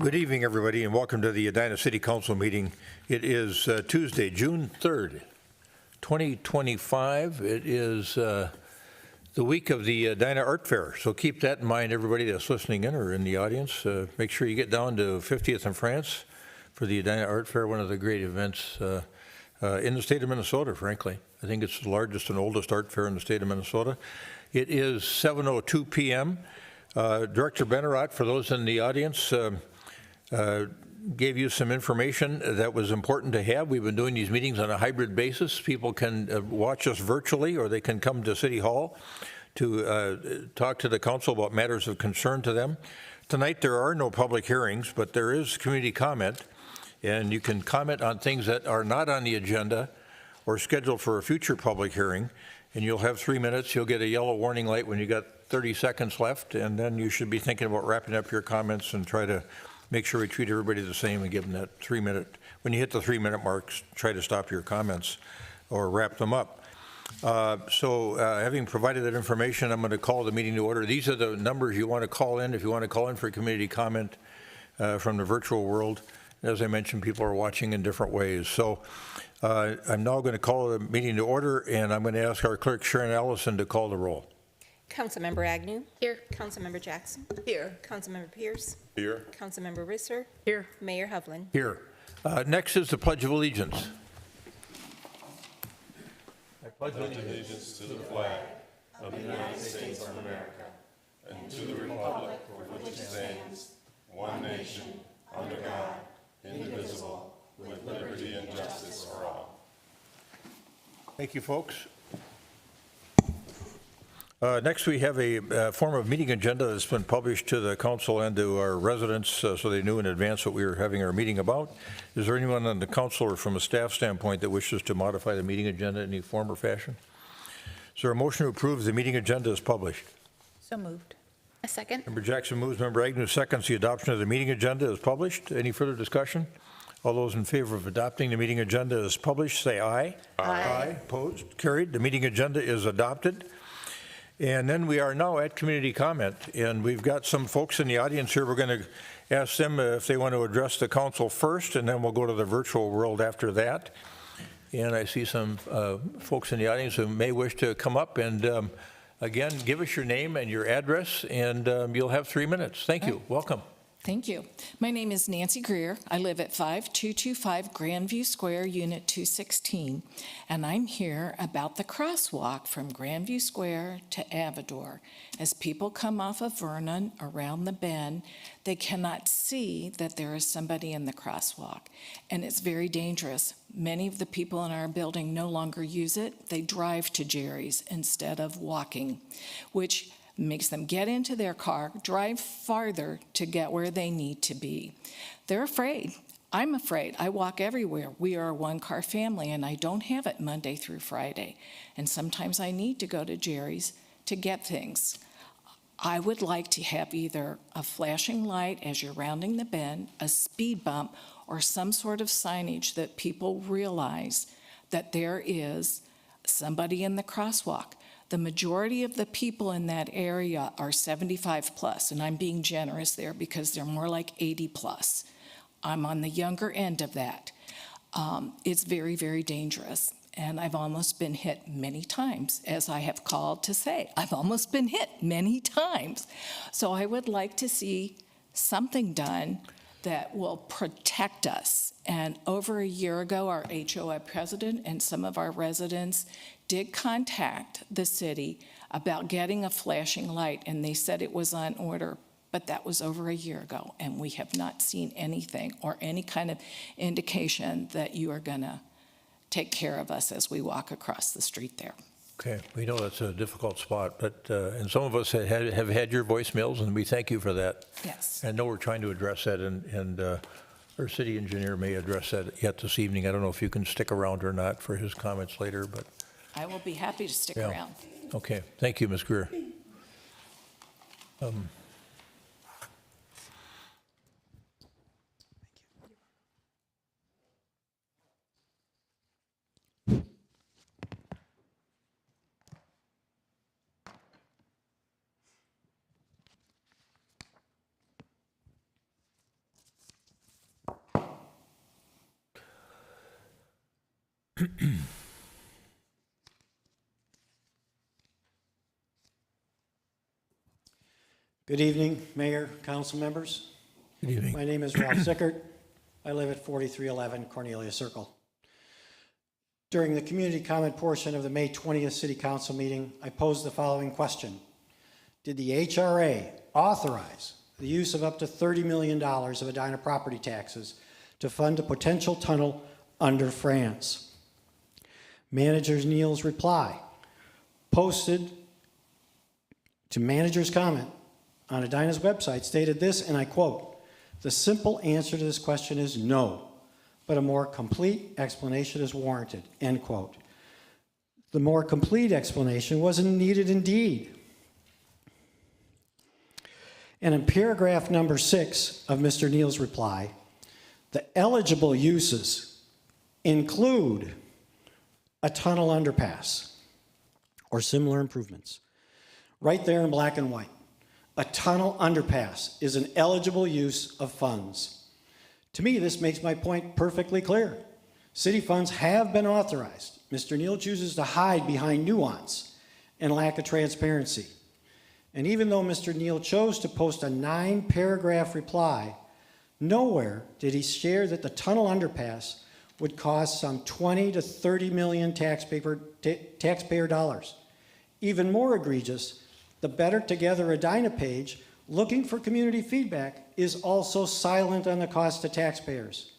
Good evening, everybody, and welcome to the Edina City Council meeting. It is Tuesday, June 3rd, 2025. It is the week of the Edina Art Fair, so keep that in mind, everybody that's listening in or in the audience. Make sure you get down to 50th and France for the Edina Art Fair, one of the great events in the state of Minnesota, frankly. I think it's the largest and oldest art fair in the state of Minnesota. It is 7:02 p.m. Director Benarott, for those in the audience, gave you some information that was important to have. We've been doing these meetings on a hybrid basis. People can watch us virtually, or they can come to City Hall to talk to the council about matters of concern to them. Tonight there are no public hearings, but there is community comment, and you can comment on things that are not on the agenda or scheduled for a future public hearing, and you'll have 3 minutes. You'll get a yellow warning light when you got 30 seconds left, and then you should be thinking about wrapping up your comments and try to make sure we treat everybody the same and give them that 3 minute. When you hit the 3 minute marks, try to stop your comments or wrap them up. Having provided that information, I'm going to call the meeting to order. These are the numbers you want to call in if you want to call in for community comment from the virtual world. As I mentioned, people are watching in different ways. So I'm now going to call the meeting to order, and I'm going to ask our clerk, Sharon Allison, to call the roll. Councilmember Agnew. Here. Councilmember Jackson. Here. Councilmember Pierce. Here. Councilmember Risser. Here. Mayor Hovland. Here. Next is the Pledge of Allegiance. I pledge Allegiance to the flag of the United States of America and to the republic for which it stands, one nation, under God, indivisible, with liberty and justice for all. Thank you, folks. Next, we have a form of meeting agenda that's been published to the council and to our residents so they knew in advance what we were having our meeting about. Is there anyone on the council or from a staff standpoint that wishes to modify the meeting agenda in any form or fashion? Is there a motion to approve the meeting agenda as published? So moved. A second. Member Jackson moves, Member Agnew seconds the adoption of the meeting agenda as published. Any further discussion? All those in favor of adopting the meeting agenda as published, say aye. Aye. Opposed? Carried. The meeting agenda is adopted. And then we are now at community comment, and we've got some folks in the audience here. We're going to ask them if they want to address the council first, and then we'll go to the virtual world after that. And I see some folks in the audience who may wish to come up and again, give us your name and your address, and you'll have 3 minutes. Thank you. Welcome. Thank you. My name is Nancy Greer. I live at 5225 Grandview Square, Unit 216, and I'm here about the crosswalk from Grandview Square to Avador. As people come off of Vernon around the bend, they cannot see that there is somebody in the crosswalk, and it's very dangerous. Many of the people in our building no longer use it. They drive to Jerry's instead of walking, which makes them get into their car, drive farther to get where they need to be. They're afraid. I'm afraid. I walk everywhere. We are a one-car family, and I don't have it Monday through Friday. And sometimes I need to go to Jerry's to get things. I would like to have either a flashing light as you're rounding the bend, a speed bump, or some sort of signage that people realize that there is somebody in the crosswalk. The majority of the people in that area are 75 plus, and I'm being generous there because they're more like 80 plus. I'm on the younger end of that. It's very, very dangerous, and I've almost been hit many times, as I have called to say. I've almost been hit many times. So I would like to see something done that will protect us. And over a year ago, our HOA president and some of our residents did contact the city about getting a flashing light, and they said it was on order, but that was over a year ago, and we have not seen anything or any kind of indication that you are gonna take care of us as we walk across the street there. Okay, we know that's a difficult spot, but and some of us have had your voicemails, and we thank you for that. Yes. I know we're trying to address that, and our city engineer may address that yet this evening. I don't know if you can stick around or not for his comments later, but I will be happy to stick around. Okay, thank you, Ms. Greer. Good evening, Mayor, council members. Good evening. My name is Ralph Zickert. I live at 4311 Cornelia Circle. During the community comment portion of the May 20th City Council meeting, I posed the following question. Did the HRA authorize the use of up to $30 million of Edina property taxes to fund a potential tunnel under France? Manager Neal's reply, posted to manager's comment on Edina's website, stated this, and I quote, "The simple answer to this question is no, but a more complete explanation is warranted," end quote. The more complete explanation wasn't needed indeed. And in paragraph number 6 of Mr. Neal's reply, the eligible uses include a tunnel underpass or similar improvements. Right there in black and white. A tunnel underpass is an eligible use of funds. To me, this makes my point perfectly clear. City funds have been authorized. Mr. Neal chooses to hide behind nuance and lack of transparency. And even though Mr. Neal chose to post a 9-paragraph reply, nowhere did he share that the tunnel underpass would cost some 20 to 30 million taxpayer dollars. Even more egregious, the Better Together Edina page, looking for community feedback, is also silent on the cost to taxpayers.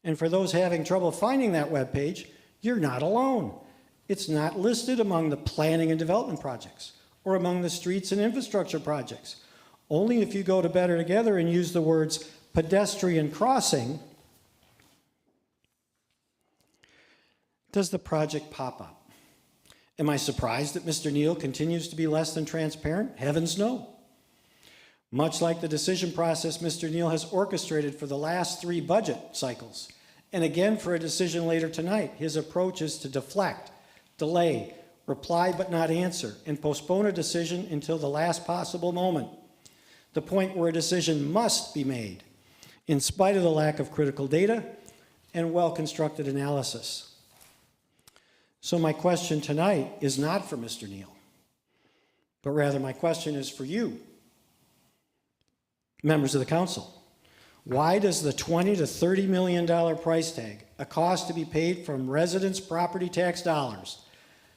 And for those having trouble finding that webpage, you're not alone. It's not listed among the planning and development projects or among the streets and infrastructure projects. Only if you go to Better Together and use the words pedestrian crossing does the project pop up. Am I surprised that Mr. Neal continues to be less than transparent? Heavens no. Much like the decision process Mr. Neal has orchestrated for the last 3 budget cycles, and again for a decision later tonight, his approach is to deflect, delay, reply but not answer, and postpone a decision until the last possible moment, the point where a decision must be made, in spite of the lack of critical data and well-constructed analysis. So my question tonight is not for Mr. Neal, but rather my question is for you, members of the council. Why does the $20 to $30 million price tag, a cost to be paid from residents' property tax dollars,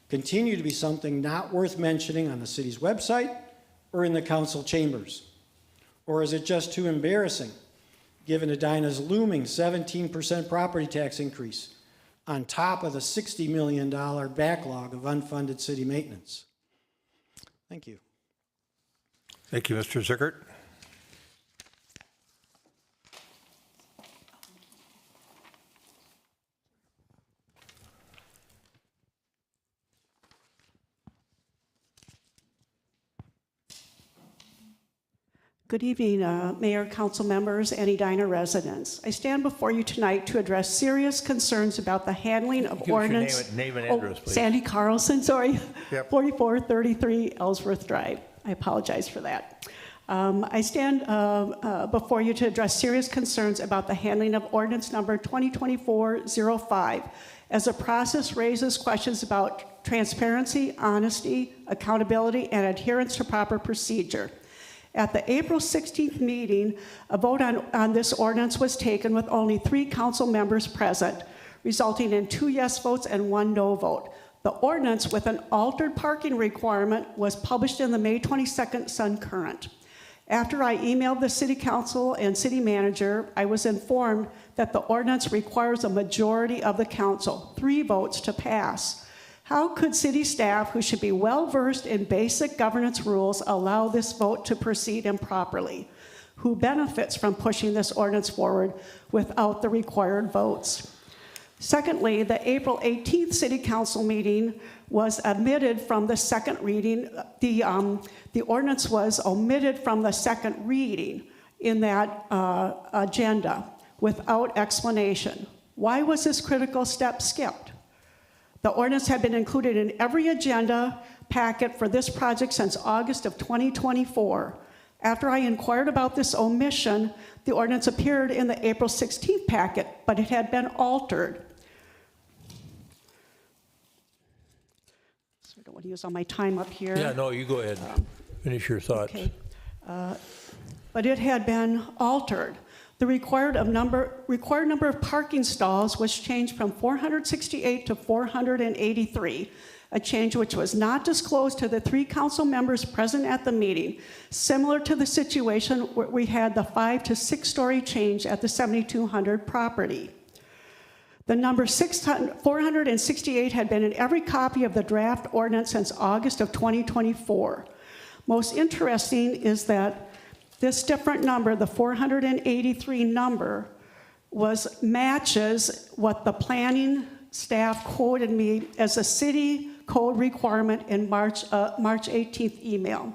continue to be something not worth mentioning on the city's website or in the council chambers? Or is it just too embarrassing, given Edina's looming 17% property tax increase on top of the $60 million backlog of unfunded city maintenance? Thank you. Thank you, Mr. Zickert. Good evening, Mayor, council members, and Edina residents. I stand before you tonight to address serious concerns about the handling of Give us your ordinance. name and address, please. Sandy Carlson, sorry. Yep. 4433 Ellsworth Drive. I apologize for that. I stand before you to address serious concerns about the handling of ordinance number 2024-05, as the process raises questions about transparency, honesty, accountability, and adherence to proper procedure. At the April 16th meeting, a vote on this ordinance was taken with only 3 council members present, resulting in 2 yes votes and 1 no vote. The ordinance with an altered parking requirement was published in the May 22nd Sun Current. After I emailed the city council and city manager, I was informed that the ordinance requires a majority of the council, 3 votes to pass. How could city staff, who should be well-versed in basic governance rules, allow this vote to proceed improperly? Who benefits from pushing this ordinance forward without the required votes? Secondly, the April 18th City Council meeting was omitted from the second reading. The ordinance was omitted from the second reading in that agenda without explanation. Why was this critical step skipped? The ordinance had been included in every agenda packet for this project since August of 2024. After I inquired about this omission, the ordinance appeared in the April 16th packet, but it had been altered. want to use all my time up here. Yeah, no, you go ahead. Finish your thoughts. Okay. But it had been altered. The required number of parking stalls was changed from 468 to 483, a change which was not disclosed to the 3 council members present at the meeting, similar to the situation where we had the 5 to 6-story change at the 7200 property. The number 468 had been in every copy of the draft ordinance since August of 2024. Most interesting is that this different number, the 483 number, matches what the planning staff quoted me as a city code requirement in March 18th email.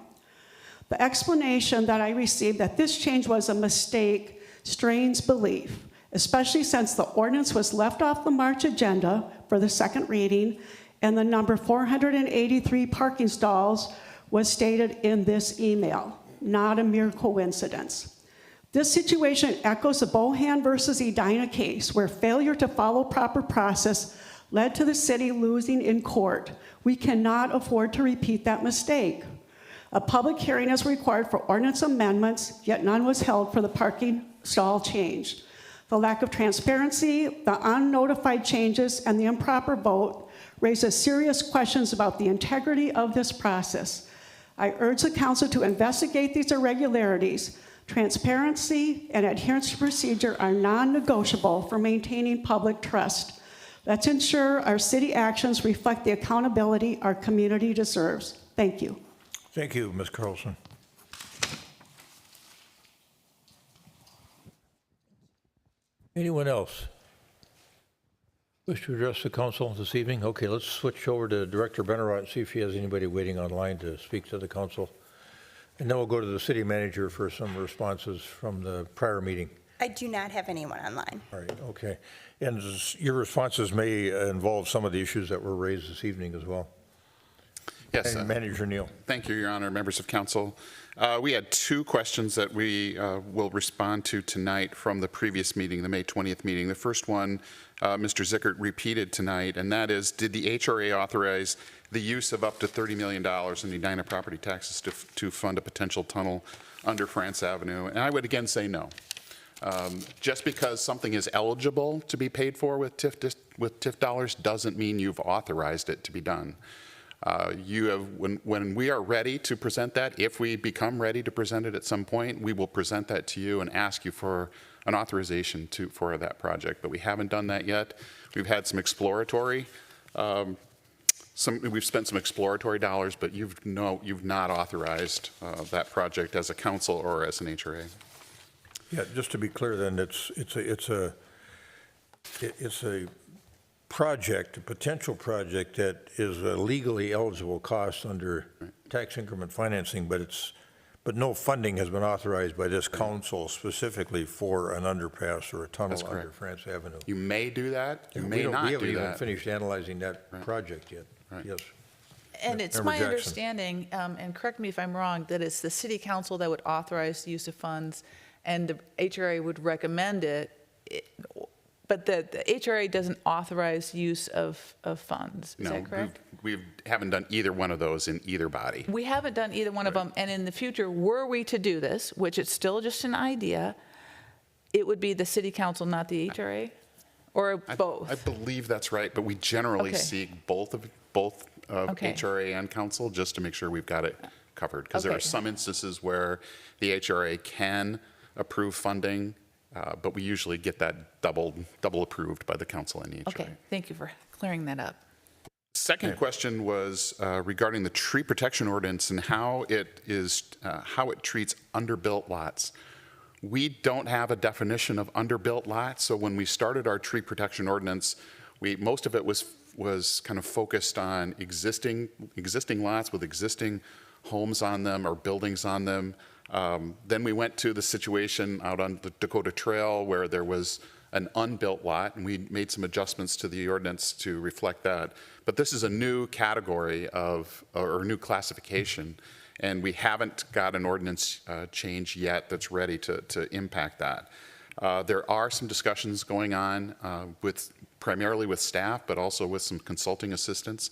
The explanation that I received that this change was a mistake strains belief, especially since the ordinance was left off the March agenda for the second reading, and the number 483 parking stalls was stated in this email. Not a mere coincidence. This situation echoes the Bohan versus Edina case, where failure to follow proper process led to the city losing in court. We cannot afford to repeat that mistake. A public hearing is required for ordinance amendments, yet none was held for the parking stall change. The lack of transparency, the unnotified changes, and the improper vote raises serious questions about the integrity of this process. I urge the council to investigate these irregularities. Transparency and adherence to procedure are non-negotiable for maintaining public trust. Let's ensure our city actions reflect the accountability our community deserves. Thank you. Thank you, Ms. Carlson. Anyone else wish to address the council this evening? Okay, let's switch over to Director Benarott and see if she has anybody waiting online to speak to the council. And then we'll go to the city manager for some responses from the prior meeting. I do not have anyone online. All right, okay. And your responses may involve some of the issues that were raised this evening as well. Yes. And Manager Neal. Thank you, Your Honor, members of council. We had 2 questions that we will respond to tonight from the previous meeting, the May 20th meeting. The first one, Mr. Zickert repeated tonight, and that is, did the HRA authorize the use of up to $30 million in Edina property taxes to fund a potential tunnel under France Avenue? And I would again say no. Just because something is eligible to be paid for with TIF dollars doesn't mean you've authorized it to be done. When we are ready to present that, if we become ready to present it at some point, we will present that to you and ask you for an authorization for that project. But we haven't done that yet. We've had some exploratory, we've spent some exploratory dollars, but you've not authorized that project as a council or as an HRA. Yeah, just to be clear then, it's a project, a potential project that is a legally eligible cost under tax increment financing, but no funding has been authorized by this council specifically for an underpass or a tunnel under France Avenue. You may do that, you may not do that. We haven't even finished analyzing that project yet. Right. Yes. And it's Member my Jackson. understanding, and correct me if I'm wrong, that it's the city council that would authorize the use of funds, and the HRA would recommend it, but the HRA doesn't authorize use of funds. Is that correct? We haven't done either one of those in either body. We haven't done either one of them, and in the future, were we to do this, which it's still just an idea, it would be the city council, not the HRA, or both? I believe that's right, but we generally Okay. seek both Okay. HRA and council just to make sure we've got it covered. Because there are Okay. some instances where the HRA can approve funding, but we usually get that double approved by the council and the HRA. Okay, thank you for clearing that up. Second question was regarding the tree protection ordinance and how it treats underbuilt lots. We don't have a definition of underbuilt lots, so when we started our tree protection ordinance, most of it was kind of focused on existing lots with existing homes on them or buildings on them. Then we went to the situation out on the Dakota Trail where there was an unbuilt lot, and we made some adjustments to the ordinance to reflect that. But this is a new category or new classification, and we haven't got an ordinance change yet that's ready to impact that. There are some discussions going on primarily with staff, but also with some consulting assistants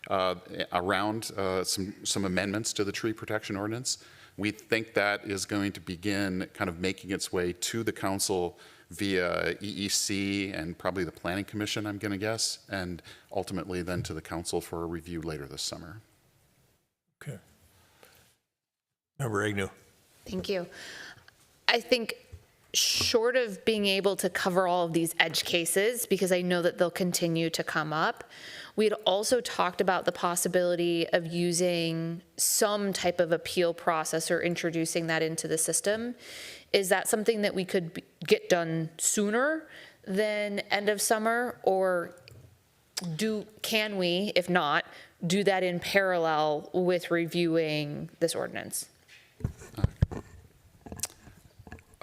around some amendments to the tree protection ordinance. We think that is going to begin kind of making its way to the council via EEC and probably the Planning Commission, I'm going to guess, and ultimately then to the council for a review later this summer. Okay. Member Agnew. Thank you. I think short of being able to cover all of these edge cases, because I know that they'll continue to come up, we had also talked about the possibility of using some type of appeal process or introducing that into the system. Is that something that we could get done sooner than end of summer, or can we, if not, do that in parallel with reviewing this ordinance?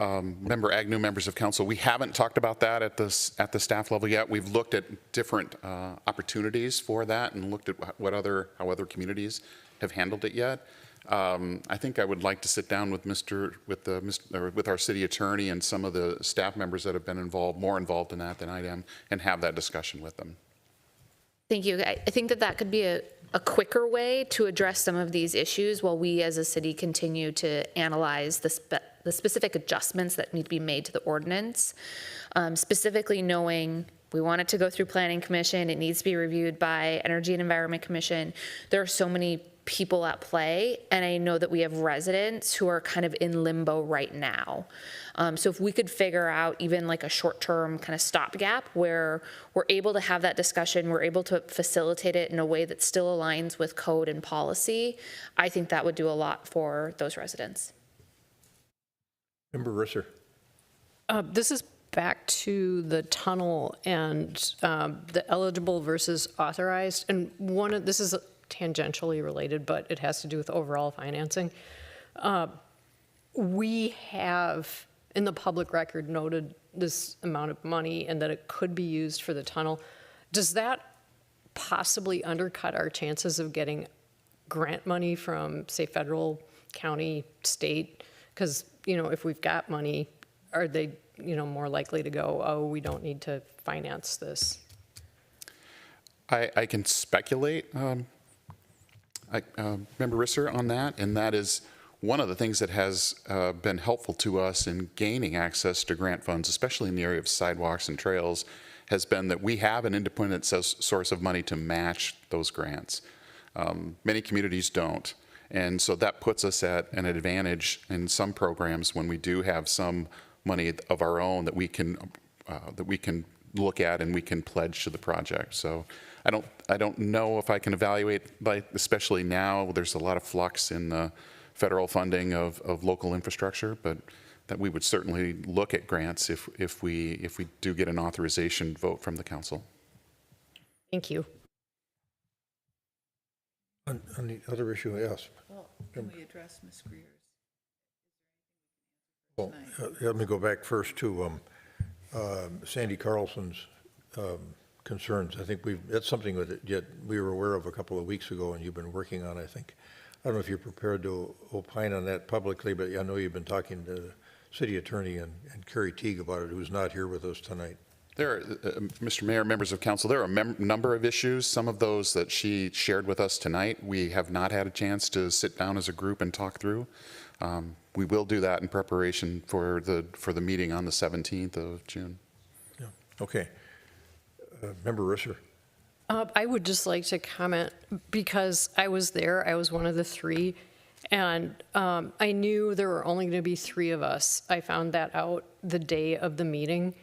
Member Agnew, members of council, we haven't talked about that at the staff level yet. We've looked at different opportunities for that and looked at how other communities have handled it yet. I think I would like to sit down with our city attorney and some of the staff members that have been more involved in that than I am, and have that discussion with them. Thank you. I think that could be a quicker way to address some of these issues while we as a city continue to analyze the specific adjustments that need to be made to the ordinance. Specifically knowing we want it to go through Planning Commission, it needs to be reviewed by Energy and Environment Commission. There are so many people at play, and I know that we have residents who are kind of in limbo right now. So if we could figure out even like a short-term kind of stopgap where we're able to have that discussion, we're able to facilitate it in a way that still aligns with code and policy, I think that would do a lot for those residents. Member Risser. This is back to the tunnel and the eligible versus authorized. And this is tangentially related, but it has to do with overall financing. We have, in the public record, noted this amount of money and that it could be used for the tunnel. Does that possibly undercut our chances of getting grant money from, say, federal, county, state? Because, if we've got money, are they, more likely to go, oh, we don't need to finance this? I can speculate, Member Risser, on that, and that is one of the things that has been helpful to us in gaining access to grant funds, especially in the area of sidewalks and trails, has been that we have an independent source of money to match those grants. Many communities don't. And so that puts us at an advantage in some programs when we do have some money of our own that we can look at and we can pledge to the project. So I don't know if I can evaluate, especially now there's a lot of flux in the federal funding of local infrastructure, but that we would certainly look at grants if we do get an authorization vote from the council. Thank you. On the other issue, yes. Well, can we address Ms. Greer's? Well, let me go back first to Sandy Carlson's concerns. I think that's something that we were aware of a couple of weeks ago, and you've been working on, I think. I don't know if you're prepared to opine on that publicly, but I know you've been talking to the city attorney and Carrie Teague about it, who's not here with us tonight. There are, Mr. Mayor, members of council, there are a number of issues. Some of those that she shared with us tonight, we have not had a chance to sit down as a group and talk through. We will do that in preparation for the meeting on the 17th of June. Yeah. Okay. Member Risser. I would just like to comment, because I was there, I was one of the three, and I knew there were only going to be 3 of us. I found that out the day of the meeting.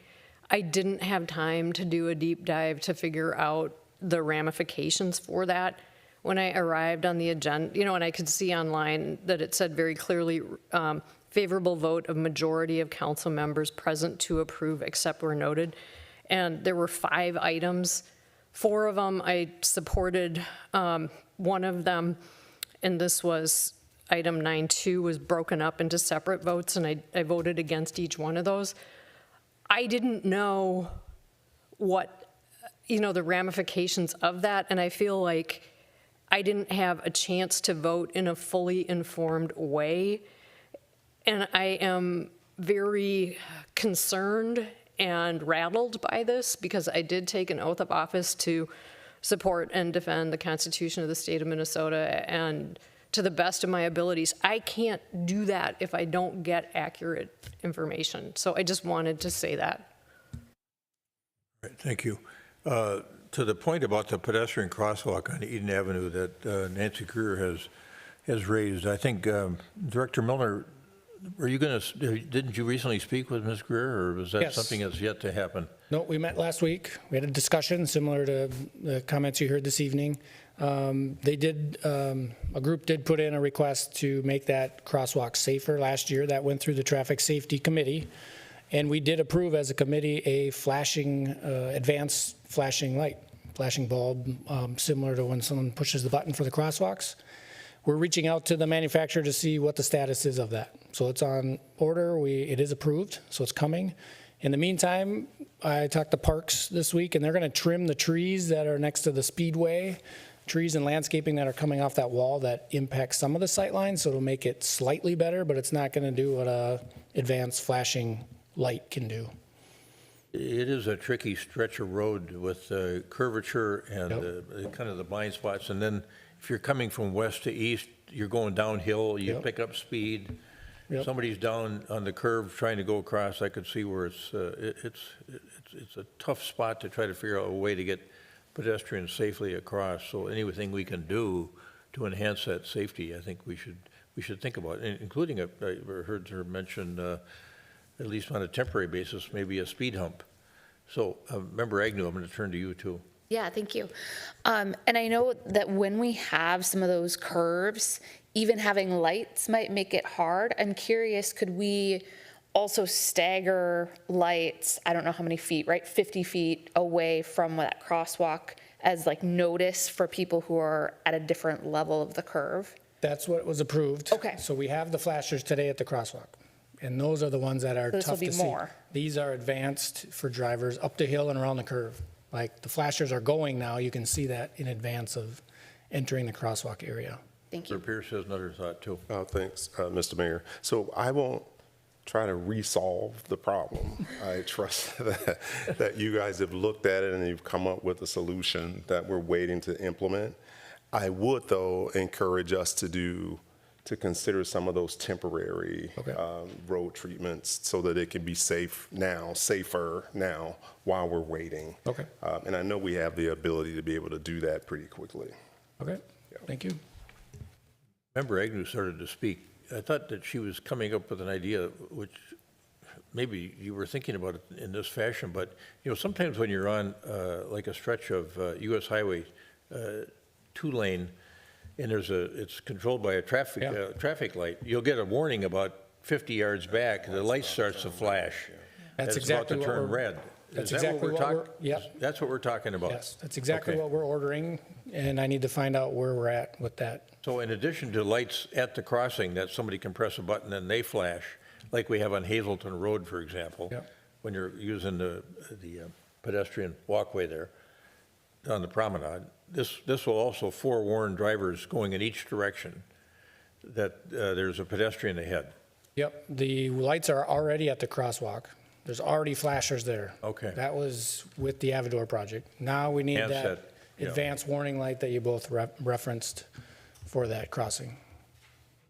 I didn't have time to do a deep dive to figure out the ramifications for that. When I arrived on the agenda, and I could see online that it said very clearly, favorable vote of majority of council members present to approve except where noted. And there were 5 items. 4 of them I supported. One of them, and this was item 9.2, was broken up into separate votes, and I voted against each one of those. I didn't know what, the ramifications of that, and I feel like I didn't have a chance to vote in a fully informed way. And I am very concerned and rattled by this, because I did take an oath of office to support and defend the Constitution of the state of Minnesota and to the best of my abilities. I can't do that if I don't get accurate information. So I just wanted to say that. Right, thank you. To the point about the pedestrian crosswalk on Eden Avenue that Nancy Greer has raised, I think Director Miller, didn't you recently speak with Ms. Greer, or was that Yes. something that's yet to happen? No, we met last week. We had a discussion similar to the comments you heard this evening. A group did put in a request to make that crosswalk safer last year. That went through the Traffic Safety Committee. And we did approve as a committee a advanced flashing light, flashing bulb, similar to when someone pushes the button for the crosswalks. We're reaching out to the manufacturer to see what the status is of that. So it's on order. It is approved, so it's coming. In the meantime, I talked to Parks this week, and they're going to trim the trees that are next to the speedway, trees and landscaping that are coming off that wall that impact some of the sight lines, so it'll make it slightly better, but it's not going to do what a advanced flashing light can do. It is a tricky stretch of road with curvature and kind of the blind spots. And then if you're coming from west to east, you're going downhill, you pick up speed. Somebody's down on the curve trying to go across. I could see where it's a tough spot to try to figure out a way to get pedestrians safely across. So anything we can do to enhance that safety, I think we should think about, including I heard her mention, at least on a temporary basis, maybe a speed hump. So, Member Agnew, I'm going to turn to you too. Yeah, thank you. And I know that when we have some of those curves, even having lights might make it hard. I'm curious, could we also stagger lights, I don't know how many feet, right? 50 feet away from that crosswalk as like notice for people who are at a different level of the curve? That's what was approved. Okay. So we have the flashers today at the crosswalk, and those are the ones that are So this will tough to be see. more. These are advanced for drivers up the hill and around the curve. Like the flashers are going now, you can see that in advance of entering the crosswalk area. Thank you. Member Pierce has another thought too. Thanks, Mr. Mayor. So I won't try to resolve the problem. I trust that you guys have looked at it and you've come up with a solution that we're waiting to implement. I would, though, encourage us to consider some of those temporary road treatments so that it can be safer now while we're waiting. Okay. And I know we have the ability to be able to do that pretty quickly. Okay, thank you. Member Agnew started to speak. I thought that she was coming up with an idea, which maybe you were thinking about it in this fashion, but sometimes when you're on like a stretch of U.S. Highway 2-lane, and it's controlled by a traffic light, you'll get a warning about 50 yards back, the light starts to flash. That's It's exactly about to what turn red. That's Is that exactly what we're, yep. That's what we're talking about. Yes, that's exactly Okay. what we're ordering, and I need to find out where we're at with that. So in addition to lights at the crossing that somebody can press a button and they flash, like we have on Hazelton Road, for example, Yep. when you're using the pedestrian walkway there on the promenade, this will also forewarn drivers going in each direction that there's a pedestrian ahead. Yep, the lights are already at the crosswalk. There's already flashers there. Okay. That was with the Avador project. Now we need Handset, that yeah. advanced warning light that you both referenced for that crossing.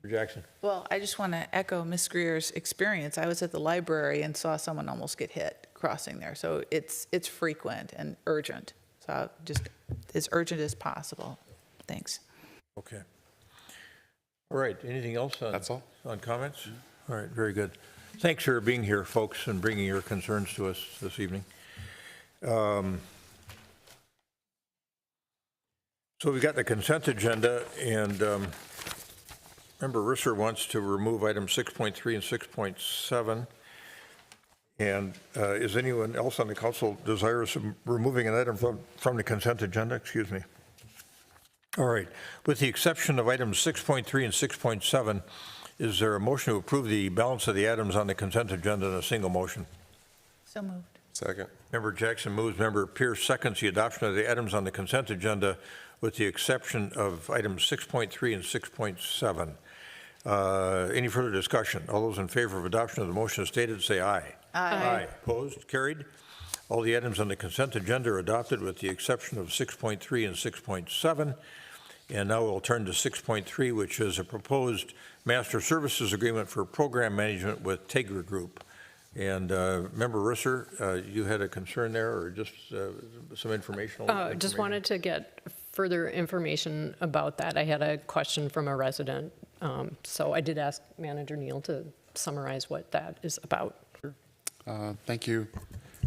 Mr. Jackson? Well, I just want to echo Ms. Greer's experience. I was at the library and saw someone almost get hit crossing there. So it's frequent and urgent. So just as urgent as possible. Thanks. Okay. All right, anything else That's all. on comments? All right, very good. Thanks for being here, folks, and bringing your concerns to us this evening. So we've got the consent agenda, and Member Risser wants to remove items 6.3 and 6.7. And is anyone else on the council desirous of removing an item from the consent agenda? Excuse me. All right. With the exception of items 6.3 and 6.7, is there a motion to approve the balance of the items on the consent agenda in a single motion? So moved. Second. Member Jackson moves. Member Pierce seconds the adoption of the items on the consent agenda with the exception of items 6.3 and 6.7. Any further discussion? All those in favor of adoption of the motion as stated say aye. Aye. Opposed? Carried. All the items on the consent agenda are adopted with the exception of 6.3 and 6.7. And now we'll turn to 6.3, which is a proposed master services agreement for program management with Tegra Group. And Member Risser, you had a concern there, or just some informational? Just wanted to get further information about that. I had a question from a resident, so I did ask Manager Neal to summarize what that is about. Thank you,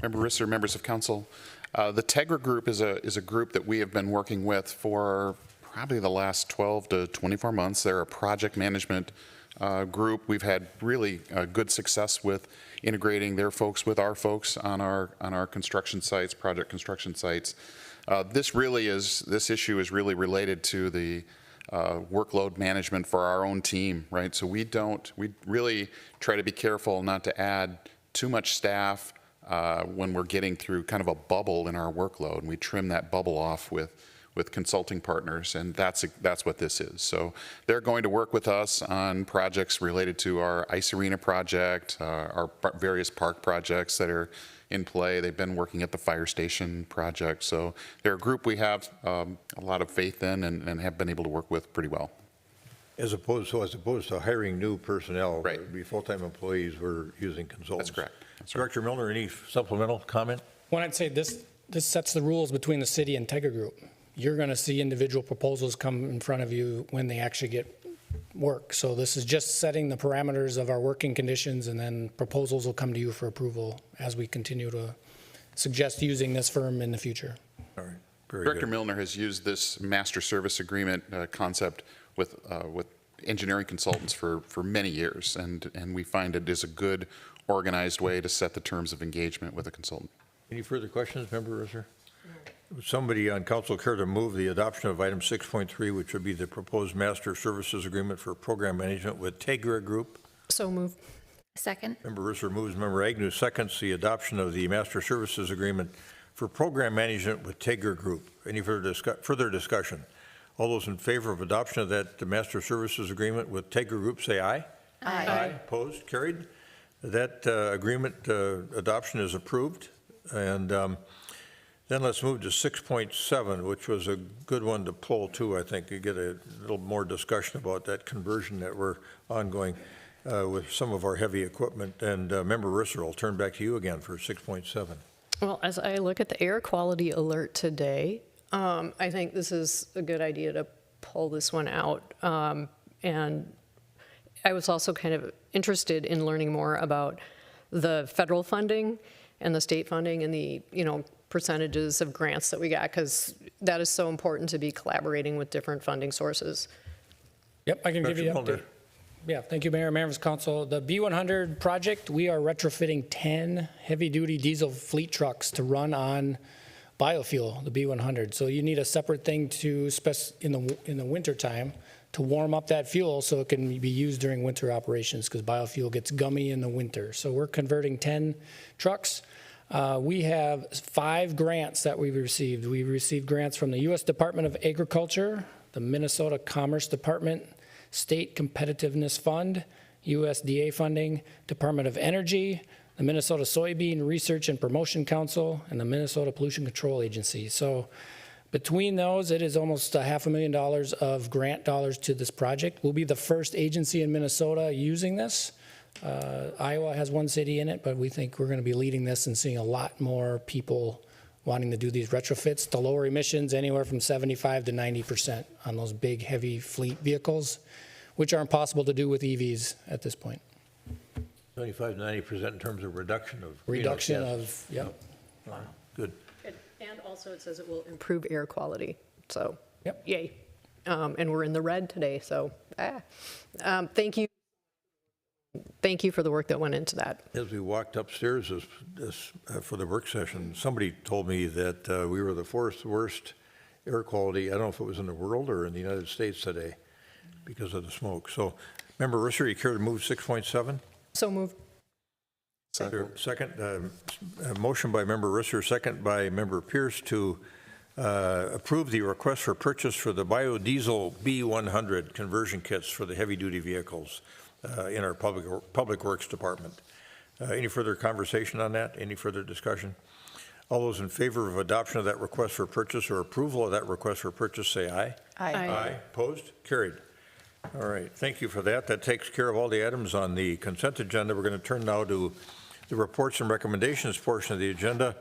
Member Risser, members of council. The Tegra Group is a group that we have been working with for probably the last 12 to 24 months. They're a project management group. We've had really good success with integrating their folks with our folks on our construction sites, project construction sites. This issue is really related to the workload management for our own team, right? So we really try to be careful not to add too much staff when we're getting through kind of a bubble in our workload, and we trim that bubble off with consulting partners, and that's what this is. So they're going to work with us on projects related to our ice arena project, our various park projects that are in play. They've been working at the fire station project. So they're a group we have a lot of faith in and have been able to work with pretty well. As opposed to hiring new personnel, Right. it would be full-time employees, we're using consultants. That's correct. That's right. Director Milner, any supplemental comment? Well, I'd say this sets the rules between the city and Tegra Group. You're going to see individual proposals come in front of you when they actually get work. So this is just setting the parameters of our working conditions, and then proposals will come to you for approval as we continue to suggest using this firm in the future. All right, very Director good. Milner has used this master service agreement concept with engineering consultants for many years, and we find it is a good organized way to set the terms of engagement with a consultant. Any further questions, Member Risser? Would somebody on council care to move the adoption of item 6.3, which would be the proposed master services agreement for program management with Tegra Group? So move. Second. Member Risser moves, Member Agnew seconds the adoption of the master services agreement for program management with Tegra Group. Any further discussion? All those in favor of adoption of that master services agreement with Tegra Group, say aye. Aye. Opposed? Carried. That agreement adoption is approved. And then let's move to 6.7, which was a good one to pull too, I think. You get a little more discussion about that conversion that we're ongoing with some of our heavy equipment. And Member Risser, I'll turn back to you again for 6.7. Well, as I look at the air quality alert today, I think this is a good idea to pull this one out. And I was also kind of interested in learning more about the federal funding and the state funding and the, percentages of grants that we got, because that is so important to be collaborating with different funding sources. Yep, I can give you an update. Yeah, thank you, Mayor, members of council. The B100 project, we are retrofitting 10 heavy-duty diesel fleet trucks to run on biofuel, the B100. So you need a separate thing to in the winter time to warm up that fuel so it can be used during winter operations, because biofuel gets gummy in the winter. So we're converting 10 trucks. We have 5 grants that we've received. We've received grants from the U.S. Department of Agriculture, the Minnesota Commerce Department, State Competitiveness Fund, USDA funding, Department of Energy, the Minnesota Soybean Research and Promotion Council, and the Minnesota Pollution Control Agency. So between those, it is almost $500,000 of grant dollars to this project. We'll be the first agency in Minnesota using this. Iowa has one city in it, but we think we're going to be leading this and seeing a lot more people wanting to do these retrofits to lower emissions anywhere from 75 to 90% on those big, heavy fleet vehicles, which are impossible to do with EVs at this point. 75 to 90% in terms of reduction of Reduction greenhouse gases. of, yep. Wow, good. And also it says it will improve air quality, so Yep. yay. And we're in the red today, so thank you. Thank you for the work that went into that. As we walked upstairs for the work session, somebody told me that we were the 4th worst air quality, I don't know if it was in the world or in the United States today, because of the smoke. So, Member Risser, you care to move 6.7? So moved. Second, a motion by Member Risser, second by Member Pierce to approve the request for purchase for the biodiesel B100 conversion kits for the heavy-duty vehicles in our Public Works Department. Any further conversation on that? Any further discussion? All those in favor of adoption of that request for purchase or approval of that request for purchase, say aye. Aye. Opposed? Carried. All right, thank you for that. That takes care of all the items on the consent agenda. We're going to turn now to the reports and recommendations portion of the agenda.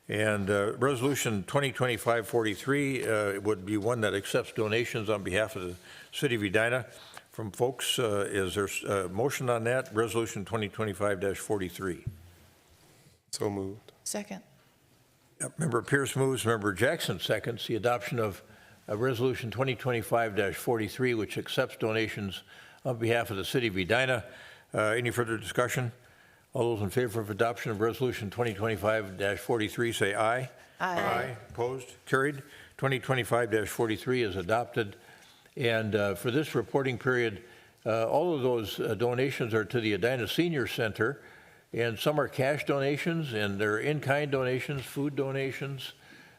And Resolution 2025-43 would be one that accepts donations on behalf of the City of Edina from folks. Is there a motion on that? Resolution 2025-43. So moved. Second. Member Pierce moves, Member Jackson seconds the adoption of Resolution 2025-43, which accepts donations on behalf of the City of Edina. Any further discussion? All those in favor of adoption of Resolution 2025-43 say aye. Aye. Opposed? Carried. 2025-43 is adopted. And for this reporting period, all of those donations are to the Edina Senior Center, and some are cash donations, and they're in-kind donations, food donations.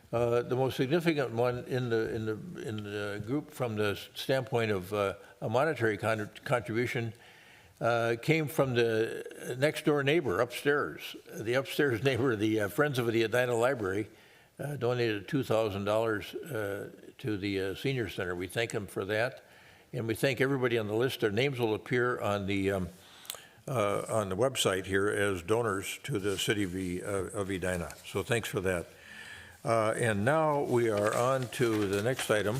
The most significant one in the group from the standpoint of a monetary contribution came from the next door neighbor upstairs. The upstairs neighbor, the Friends of the Edina Library, donated $2,000 to the Senior Center. We thank them for that, and we thank everybody on the list. Their names will appear on the website here as donors to the City of Edina. So thanks for that. And now we are on to the next item,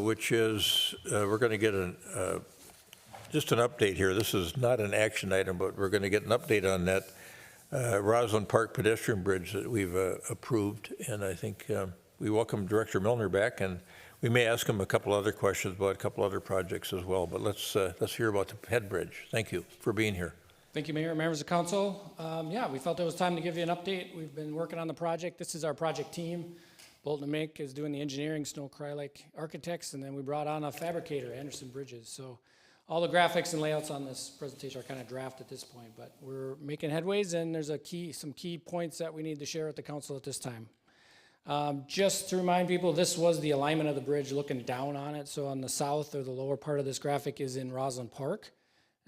which is we're going to get just an update here. This is not an action item, but we're going to get an update on that Roslyn Park pedestrian bridge that we've approved. And I think we welcome Director Milner back, and we may ask him a couple other questions about a couple other projects as well. But let's hear about the head bridge. Thank you for being here. Thank you, Mayor, members of council. Yeah, we felt it was time to give you an update. We've been working on the project. This is our project team. Bolton and Mink is doing the engineering, Snow Krylik architects, and then we brought on a fabricator, Anderson Bridges. So all the graphics and layouts on this presentation are kind of draft at this point, but we're making headways, and there's some key points that we need to share with the council at this time. Just to remind people, this was the alignment of the bridge looking down on it. So on the south or the lower part of this graphic is in Roslyn Park.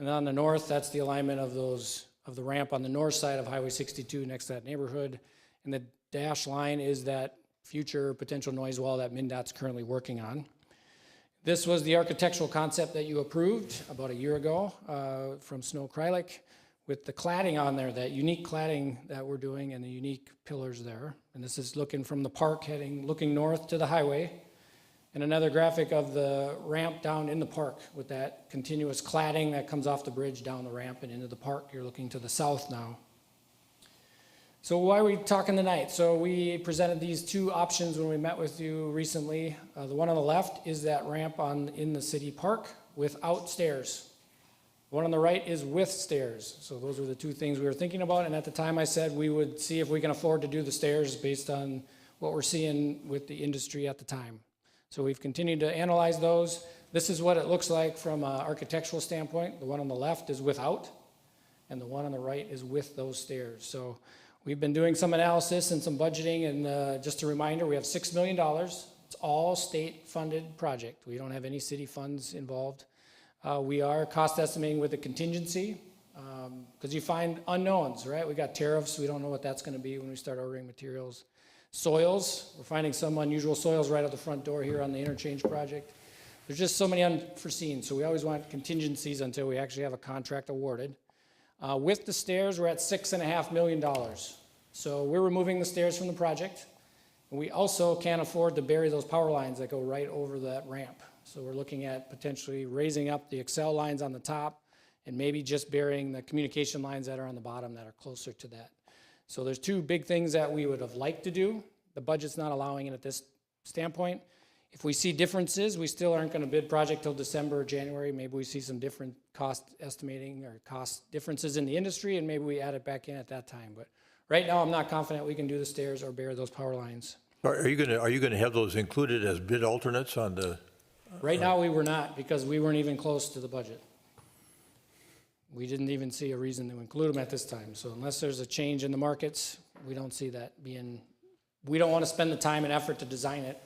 And on the north, that's the alignment of the ramp on the north side of Highway 62 next to that neighborhood. And the dashed line is that future potential noise wall that MnDOT's currently working on. This was the architectural concept that you approved about a year ago from Snow Krylik, with the cladding on there, that unique cladding that we're doing and the unique pillars there. And this is looking from the park looking north to the highway. And another graphic of the ramp down in the park with that continuous cladding that comes off the bridge down the ramp and into the park. You're looking to the south now. So why are we talking tonight? So we presented these two options when we met with you recently. The one on the left is that ramp in the city park without stairs. The one on the right is with stairs. So those were the two things we were thinking about. And at the time I said we would see if we can afford to do the stairs based on what we're seeing with the industry at the time. So we've continued to analyze those. This is what it looks like from an architectural standpoint. The one on the left is without, and the one on the right is with those stairs. So we've been doing some analysis and some budgeting, and just a reminder, we have $6 million. It's all state-funded project. We don't have any city funds involved. We are cost estimating with a contingency, because you find unknowns, right? We got tariffs. We don't know what that's going to be when we start ordering materials. Soils, we're finding some unusual soils right at the front door here on the interchange project. There's just so many unforeseen, so we always want contingencies until we actually have a contract awarded. With the stairs, we're at $6.5 million. So we're removing the stairs from the project, and we also can't afford to bury those power lines that go right over that ramp. So we're looking at potentially raising up the Excel lines on the top and maybe just burying the communication lines that are on the bottom that are closer to that. So there's two big things that we would have liked to do. The budget's not allowing it at this standpoint. If we see differences, we still aren't going to bid project till December or January. Maybe we see some different cost estimating or cost differences in the industry, and maybe we add it back in at that time. But right now, I'm not confident we can do the stairs or bury those power lines. Are you going to have those included as bid alternates on the? Right now, we were not, because we weren't even close to the budget. We didn't even see a reason to include them at this time. So unless there's a change in the markets, we don't see that being, we don't want to spend the time and effort to design it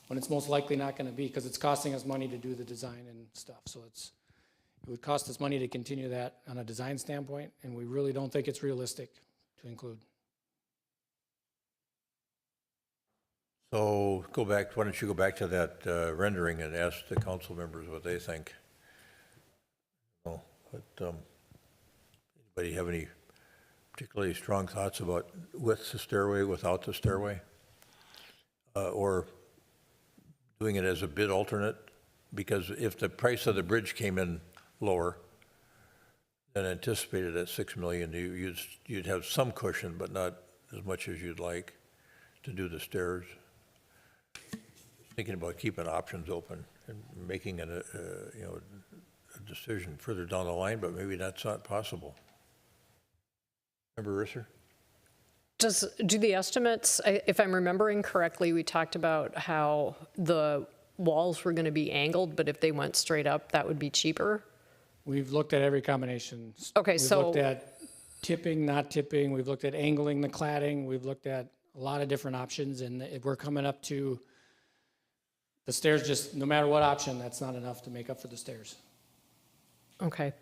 when it's most likely not going to be, because it's costing us money to do the design and stuff. So it would cost us money to continue that on a design standpoint, and we really don't think it's realistic to include. So why don't you go back to that rendering and ask the council members what they think? Oh, but anybody have any particularly strong thoughts about with the stairway, without the stairway? Or doing it as a bid alternate? Because if the price of the bridge came in lower than anticipated at 6 million, you'd have some cushion, but not as much as you'd like to do the stairs. Thinking about keeping options open and making a decision further down the line, but maybe that's not possible. Member Risser? Do the estimates, if I'm remembering correctly, we talked about how the walls were going to be angled, but if they went straight up, that would be cheaper? We've looked at every combination. Okay, We've looked at tipping, not tipping. We've looked at angling the cladding. We've looked at a lot of different options, and if we're coming up to the stairs, just no matter what option, that's not enough to make up for the stairs. Okay.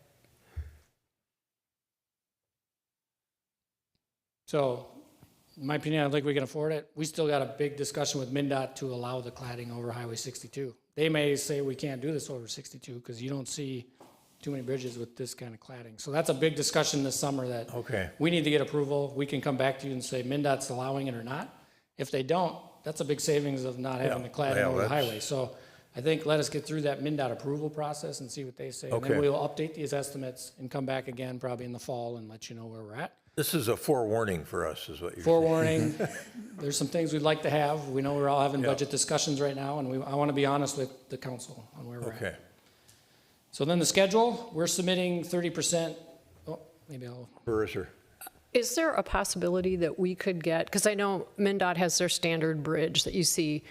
So, in my opinion, I think we can afford it. We still got a big discussion with MnDOT to allow the cladding over Highway 62. They may say we can't do this over 62 because you don't see too many bridges with this kind of cladding. So that's a big discussion this summer that we need to get approval. We can come back to you and say MnDOT's allowing it or not. If they don't, that's a big savings of not having the cladding over the highway. So I think let us get through that MnDOT approval process and see what they say. And then we'll update these estimates and come back again probably in the fall and let you know where we're at. This is a forewarning for us, is what you're saying. Forewarning. There's some things we'd like to have. We know we're all having budget discussions right now, and I want to be honest with the council on where we're at. So then the schedule, we're submitting 30%. Oh, maybe I'll. Barisser. Is there a possibility that we could get, because I know MnDOT has their standard bridge that you see,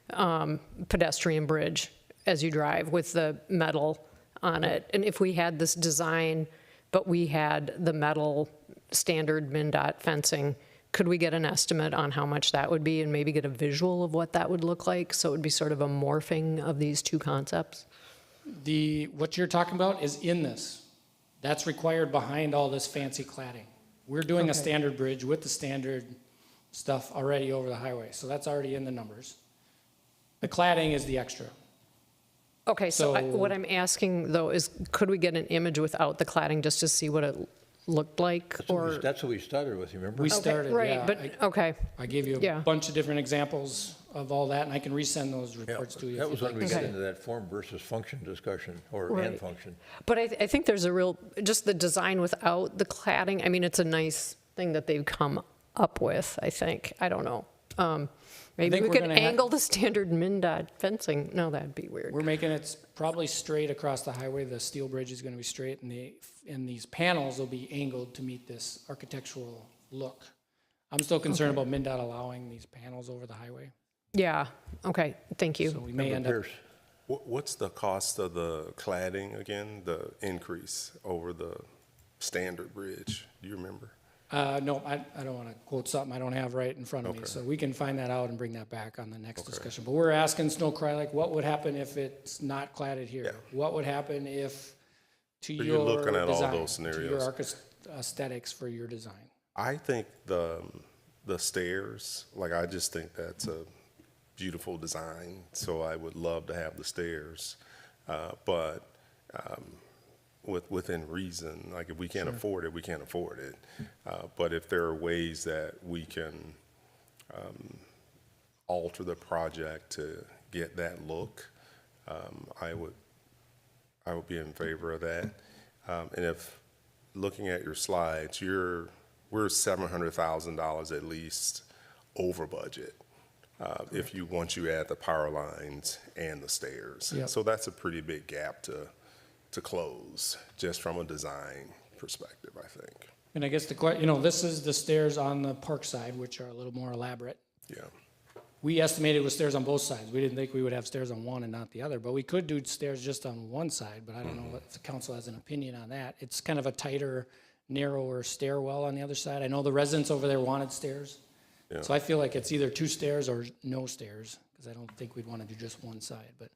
pedestrian bridge as you drive with the metal on it. And if we had this design, but we had the metal standard MnDOT fencing, could we get an estimate on how much that would be and maybe get a visual of what that would look like? So it would be sort of a morphing of these two concepts? What you're talking about is in this. That's required behind all this fancy cladding. We're doing a standard bridge with the standard stuff already over the highway. So that's already in the numbers. The cladding is the extra. Okay, so what I'm asking though is could we get an image without the cladding just to see what it looked like? That's what we started with, you remember? We started, right, yeah. but okay. I gave you a bunch of different examples of all that, and I can resend those reports to you. That was when we got into that form versus function discussion, and function. But I think there's a real, just the design without the cladding, I mean, it's a nice thing that they've come up with, I think. I don't know. Maybe we could angle the standard MnDOT fencing. No, that'd be weird. We're making it probably straight across the highway. The steel bridge is going to be straight, and these panels will be angled to meet this architectural look. I'm still concerned about MnDOT allowing these panels over the highway. Yeah, okay, thank you. So we may end up. What's the cost of the cladding again, the increase over the standard bridge? Do you remember? No, I don't want to quote something I don't have right in front of me. So we can find that out and bring that back on the next discussion. But we're asking Snow Cry, like, what would happen if it's not cladded here? Yeah. What would happen if, to your you're looking at design, all those scenarios. to your aesthetics for your design? I think the stairs, like I just think that's a beautiful design. So I would love to have the stairs, but within reason. Like if we can't afford it, we can't afford it. But if there are ways that we can alter the project to get that look, I would be in favor of that. And if looking at your slides, we're $700,000 at least over budget. Once you add the power lines and the stairs. Yep. So that's a pretty big gap to close, just from a design perspective, I think. And I guess this is the stairs on the park side, which are a little more elaborate. Yeah. We estimated with stairs on both sides. We didn't think we would have stairs on one and not the other, but we could do stairs just on one side, but I don't know if the council has an opinion on that. It's kind of a tighter, narrower stairwell on the other side. I know the residents over there wanted stairs. Yeah. So I feel like it's either two stairs or no stairs, because I don't think we'd want to do just one side. But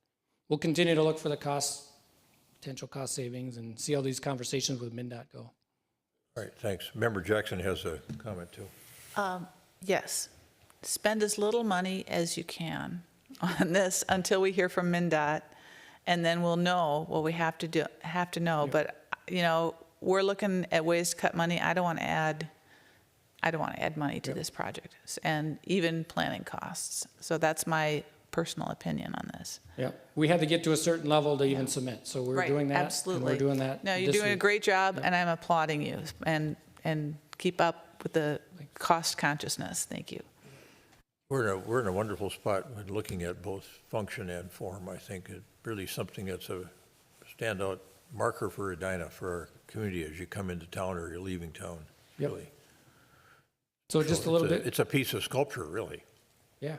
we'll continue to look for the potential cost savings and see how these conversations with MnDOT go. All right, thanks. Member Jackson has a comment too. Yes. spend as little money as you can on this until we hear from MnDOT, and then we'll know what we have to know. But, you know, we're looking at ways to cut money. I don't want to add money to this project, and even planning costs. So that's my personal opinion on this. Yeah, we had to get to a certain level to even submit, so we're Right, doing that. absolutely. And we're doing that No, you're this doing a week. great job, and I'm applauding you, and keep up with the cost consciousness. Thank you. We're in a wonderful spot when looking at both function and form. I think it's really something that's a standout marker for Edina, for our community as you come into town or you're leaving town, Yep. really. So just a little bit, It's a piece of sculpture, really. yeah.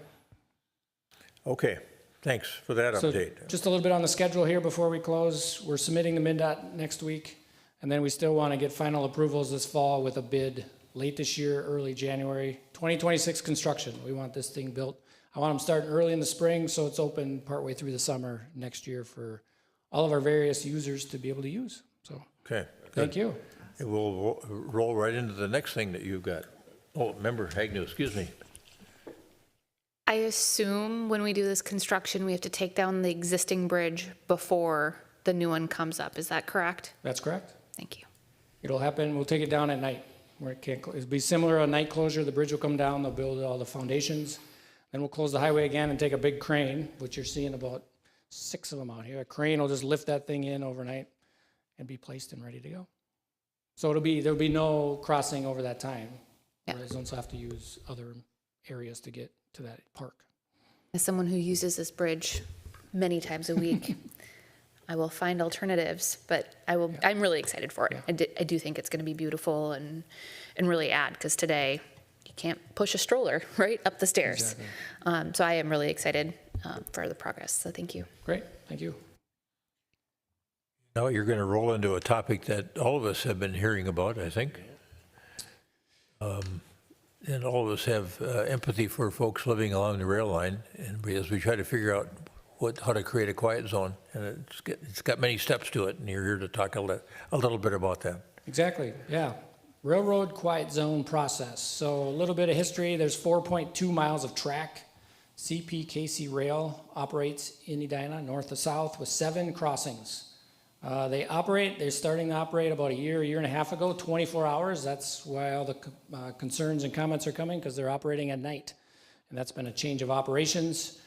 Okay, thanks for that So update. just a little bit on the schedule here before we close. We're submitting the MnDOT next week, and then we still want to get final approvals this fall with a bid late this year, early January. 2026 construction, we want this thing built. I want them starting early in the spring, so it's open partway through the summer next year for all of our various users to be able to use. So, Okay. thank you. And we'll roll right into the next thing that you've got. Oh, Member Agnew, excuse me. I assume when we do this construction, we have to take down the existing bridge before the new one comes up. Is that correct? That's correct. Thank you. It'll happen, we'll take it down at night, where it can't, it'll be similar to a night closure, the bridge will come down, they'll build all the foundations, then we'll close the highway again and take a big crane, which you're seeing about 6 of them out here. A crane will just lift that thing in overnight and be placed and ready to go. So there'll be no crossing over that time. Yeah. Residents will have to use other areas to get to that park. As someone who uses this bridge many times a week, I will find alternatives, but I'm really excited for it. Yeah. I do think it's going to be beautiful and really add, because today you can't push a stroller right up the stairs. Exactly. So I am really excited for the progress. So thank you. Great, thank you. Now you're going to roll into a topic that all of us have been hearing about, I think. And all of us have empathy for folks living along the rail line, and as we try to figure out how to create a quiet zone, and it's got many steps to it, and you're here to talk a little bit about that. Exactly, yeah. Railroad quiet zone process. So a little bit of history, there's 4.2 miles of track. CPKC Rail operates in Edina, north to south, with 7 crossings. They're starting to operate about a year and a half ago, 24 hours. That's why all the concerns and comments are coming, because they're operating at night. And that's been a change of operations.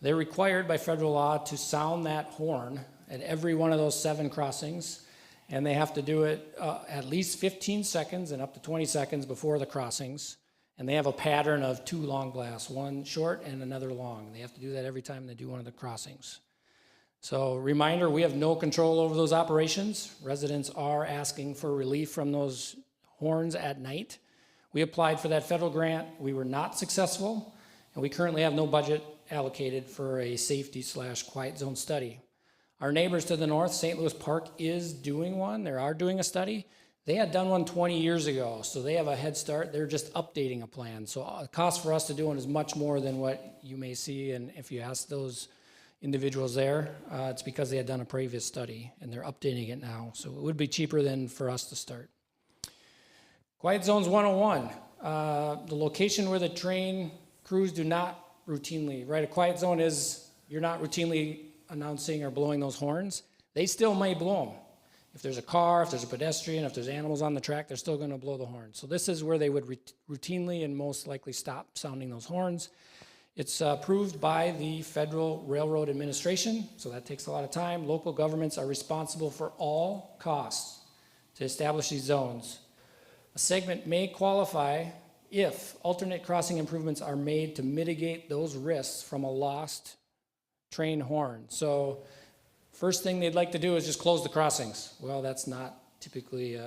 They're required by federal law to sound that horn at every one of those 7 crossings. And they have to do it at least 15 seconds and up to 20 seconds before the crossings. And they have a pattern of 2 long blasts, one short and another long. They have to do that every time they do one of the crossings. So reminder, we have no control over those operations. Residents are asking for relief from those horns at night. We applied for that federal grant. We were not successful, and we currently have no budget allocated for a safety/quiet zone study. Our neighbors to the north, St. Louis Park, is doing one. They are doing a study. They had done one 20 years ago, so they have a head start. They're just updating a plan. So the cost for us to do one is much more than what you may see, and if you ask those individuals there, it's because they had done a previous study and they're updating it now. So it would be cheaper than for us to start. Quiet Zones 101, the location where the train crews do not routinely, right? A quiet zone is you're not routinely announcing or blowing those horns. They still may blow them. If there's a car, if there's a pedestrian, if there's animals on the track, they're still going to blow the horn. So this is where they would routinely and most likely stop sounding those horns. It's approved by the Federal Railroad Administration, so that takes a lot of time. Local governments are responsible for all costs to establish these zones. A segment may qualify if alternate crossing improvements are made to mitigate those risks from a lost train horn. So first thing they'd like to do is just close the crossings. Well, that's not typically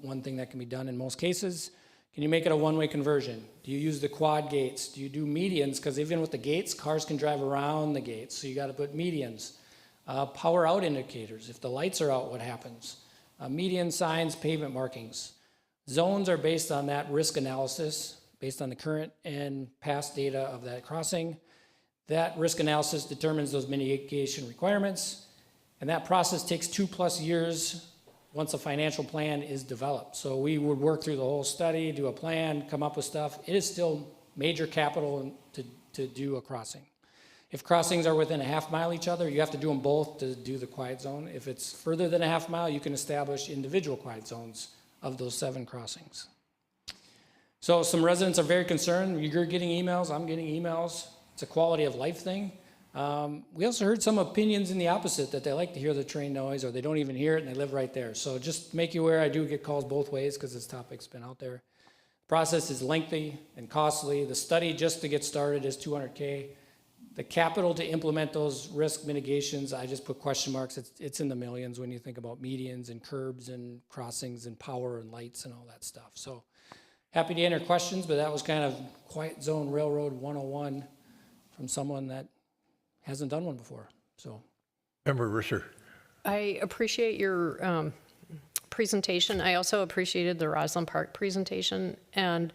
one thing that can be done in most cases. Can you make it a one-way conversion? Do you use the quad gates? Do you do medians? Because even with the gates, cars can drive around the gates, so you got to put medians. Power out indicators. If the lights are out, what happens? Median signs, pavement markings. Zones are based on that risk analysis, based on the current and past data of that crossing. That risk analysis determines those mitigation requirements, and that process takes 2+ years once a financial plan is developed. So we would work through the whole study, do a plan, come up with stuff. It is still major capital to do a crossing. If crossings are within a half mile each other, you have to do them both to do the quiet zone. If it's further than a half mile, you can establish individual quiet zones of those 7 crossings. So some residents are very concerned. You're getting emails, I'm getting emails. It's a quality of life thing. We also heard some opinions in the opposite, that they like to hear the train noise or they don't even hear it and they live right there. So just make you aware, I do get calls both ways because this topic's been out there. The process is lengthy and costly. The study just to get started is $200K. The capital to implement those risk mitigations, I just put question marks. It's in the millions when you think about medians and curbs and crossings and power and lights and all that stuff. So happy to answer questions, but that was kind of Quiet Zone Railroad 101 from someone that hasn't done one before. So, Member Risser. I appreciate your presentation. I also appreciated the Roslyn Park presentation. And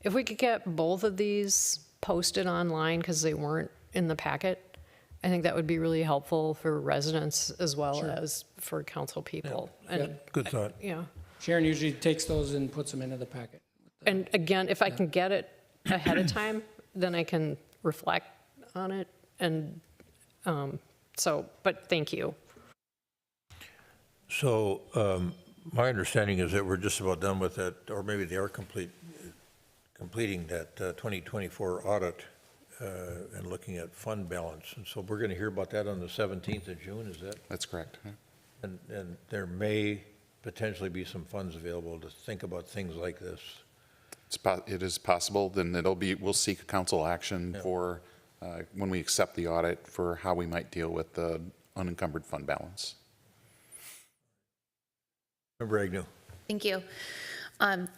if we could get both of these posted online, because they weren't in the packet, I think that would be really helpful for residents as well as for council people. Yeah. And Good thought. yeah. Sharon usually takes those and puts them into the packet. And again, if I can get it ahead of time, then I can reflect on it. And but thank you. So my understanding is that we're just about done with that, or maybe they are completing that 2024 audit and looking at fund balance. And so we're going to hear about that on the 17th of June, is that? That's correct. And there may potentially be some funds available to think about things like this. It is possible. Then we'll seek council action for when we accept the audit for how we might deal with the unencumbered fund balance. Member Agnew. Thank you.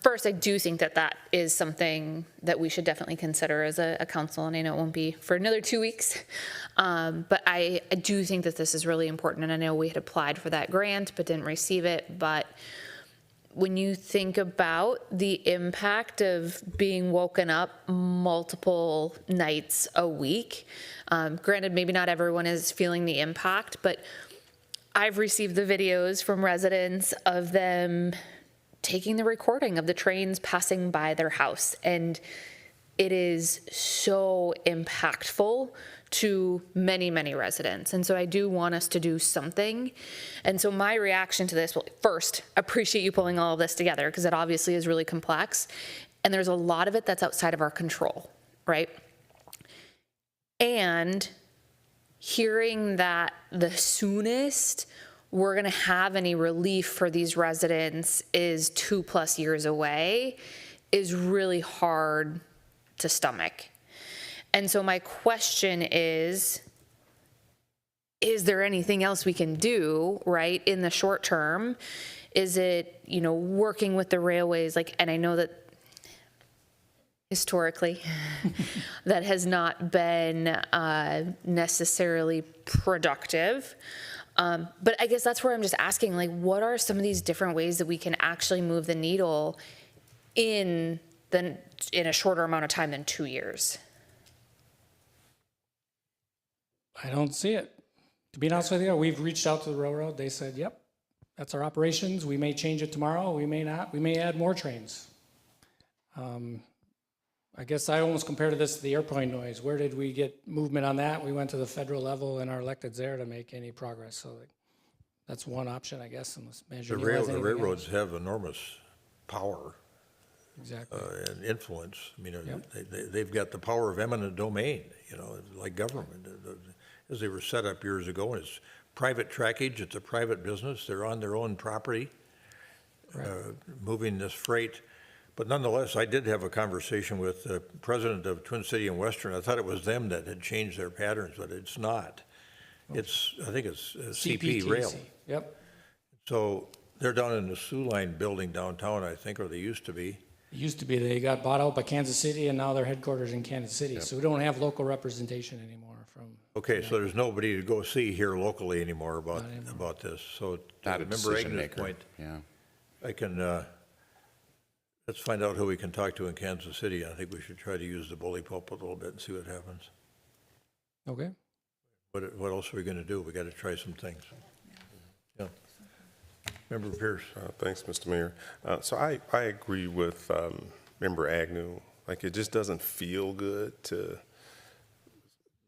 First, I do think that that is something that we should definitely consider as a council, and I know it won't be for another 2 weeks, but I do think that this is really important, and I know we had applied for that grant but didn't receive it. But when you think about the impact of being woken up multiple nights a week, granted, maybe not everyone is feeling the impact, but I've received the videos from residents of them taking the recording of the trains passing by their house, and it is so impactful to many, many residents. And so I do want us to do something. And so my reaction to this, well, first, appreciate you pulling all of this together, because it obviously is really complex, and there's a lot of it that's outside of our control, right? And hearing that the soonest we're going to have any relief for these residents is 2+ years away is really hard to stomach. And so my question is there anything else we can do, right, in the short term? Is it, working with the railways? And I know that historically that has not been necessarily productive. But I guess that's where I'm just asking, what are some of these different ways that we can actually move the needle in a shorter amount of time than 2 years? I don't see it. To be honest with you, we've reached out to the railroad. They said, yep, that's our operations. We may change it tomorrow. We may not. We may add more trains. I guess I almost compare this to the airplane noise. Where did we get movement on that? We went to the federal level and our electeds there to make any progress. So that's one option, I guess, unless The railroads have enormous power. Exactly. And influence. I mean, they've got the power of eminent domain, like government. As they were set up years ago, and it's private trackage, it's a private business. They're on their own property, moving this freight. But nonetheless, I did have a conversation with the president of Twin City and Western. I thought it was them that had changed their patterns, but it's not. I think it's CP Rail. Yep. So they're down in the Sioux Line building downtown, I think, or they used to be. It used to be they got bought out by Kansas City, and now they're headquarters in Kansas City. Yep. So we don't have local representation anymore. Okay, so there's nobody to go see here locally anymore about this. So Not a Member decision Agnew's maker. point, Yeah. I can, let's find out who we can talk to in Kansas City. I think we should try to use the bully pulpit a little bit and see what happens. Okay. What else are we going to do? We got to try some things. Yeah. Member Pierce. Thanks, Mr. Mayor. So I agree with Member Agnew Like, it just doesn't feel good to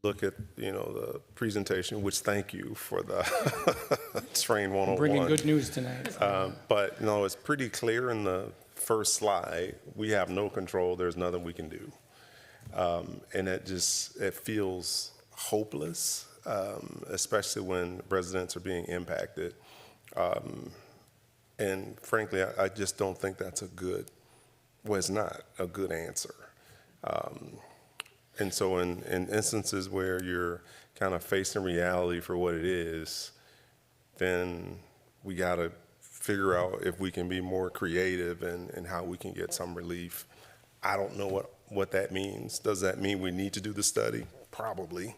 look at, the presentation, which thank you for the Train 101. Bringing good news tonight. But, it's pretty clear in the first slide, we have no control, there's nothing we can do. And it feels hopeless, especially when residents are being impacted. And frankly, I just don't think that's it's not a good answer. And so in instances where you're kind of facing reality for what it is, then we got to figure out if we can be more creative and how we can get some relief. I don't know what that means. Does that mean we need to do the study? Probably.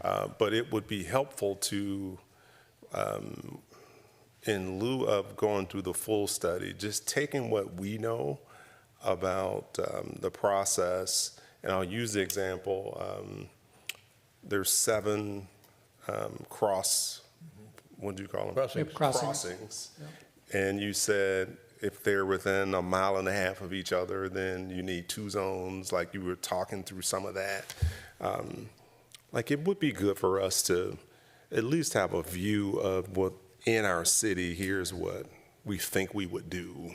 But it would be helpful to, in lieu of going through the full study, just taking what we know about the process. And I'll use the example, there's 7 what do you call them? Crossings. Crossings. And you said if they're within 1.5 miles of each other, then you need 2 zones, like you were talking through some of that. Like, it would be good for us to at least have a view of what in our city, here's what we think we would do,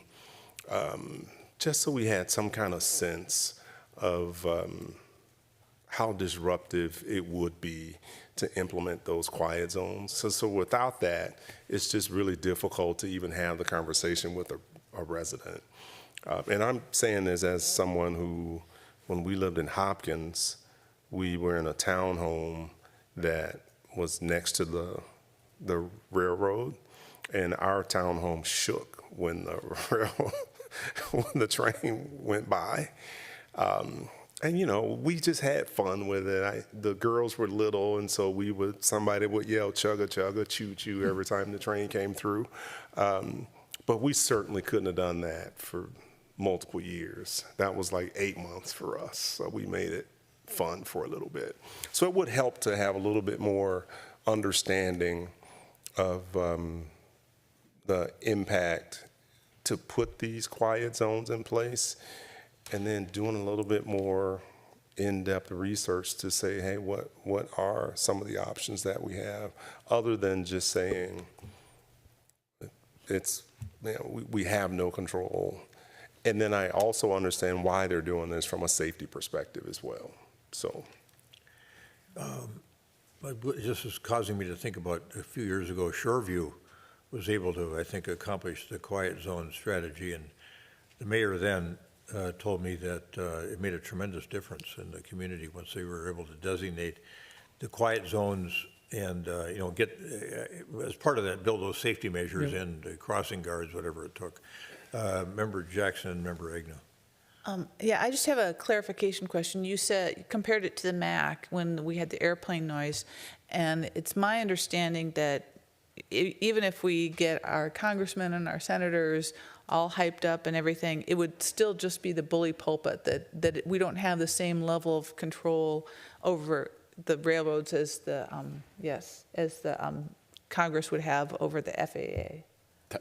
just so we had some kind of sense of how disruptive it would be to implement those quiet zones. So without that, it's just really difficult to even have the conversation with a resident. And I'm saying this as someone who, when we lived in Hopkins, we were in a townhome that was next to the railroad, and our townhome shook when the train went by. And, we just had fun with it. The girls were little, and so somebody would yell chugga chugga, choo choo every time the train came through. But we certainly couldn't have done that for multiple years. That was like 8 months for us. So we made it fun for a little bit. So it would help to have a little bit more understanding of the impact to put these quiet zones in place, and then doing a little bit more in-depth research to say, hey, what are some of the options that we have, other than just saying we have no control. And then I also understand why they're doing this from a safety perspective as well. So, This is causing me to think about a few years ago, Shoreview was able to, I think, accomplish the quiet zone strategy, and the mayor then told me that it made a tremendous difference in the community once they were able to designate the quiet zones and, get, as part of that, build those safety measures in, the crossing guards, whatever it took. Member Jackson, Member Edina. Yeah, I just have a clarification question. You said, you compared it to the MAC when we had the airplane noise, and it's my understanding that even if we get our congressmen and our senators all hyped up and everything, it would still just be the bully pulpit, that we don't have the same level of control over the railroads as the Congress would have over the FAA.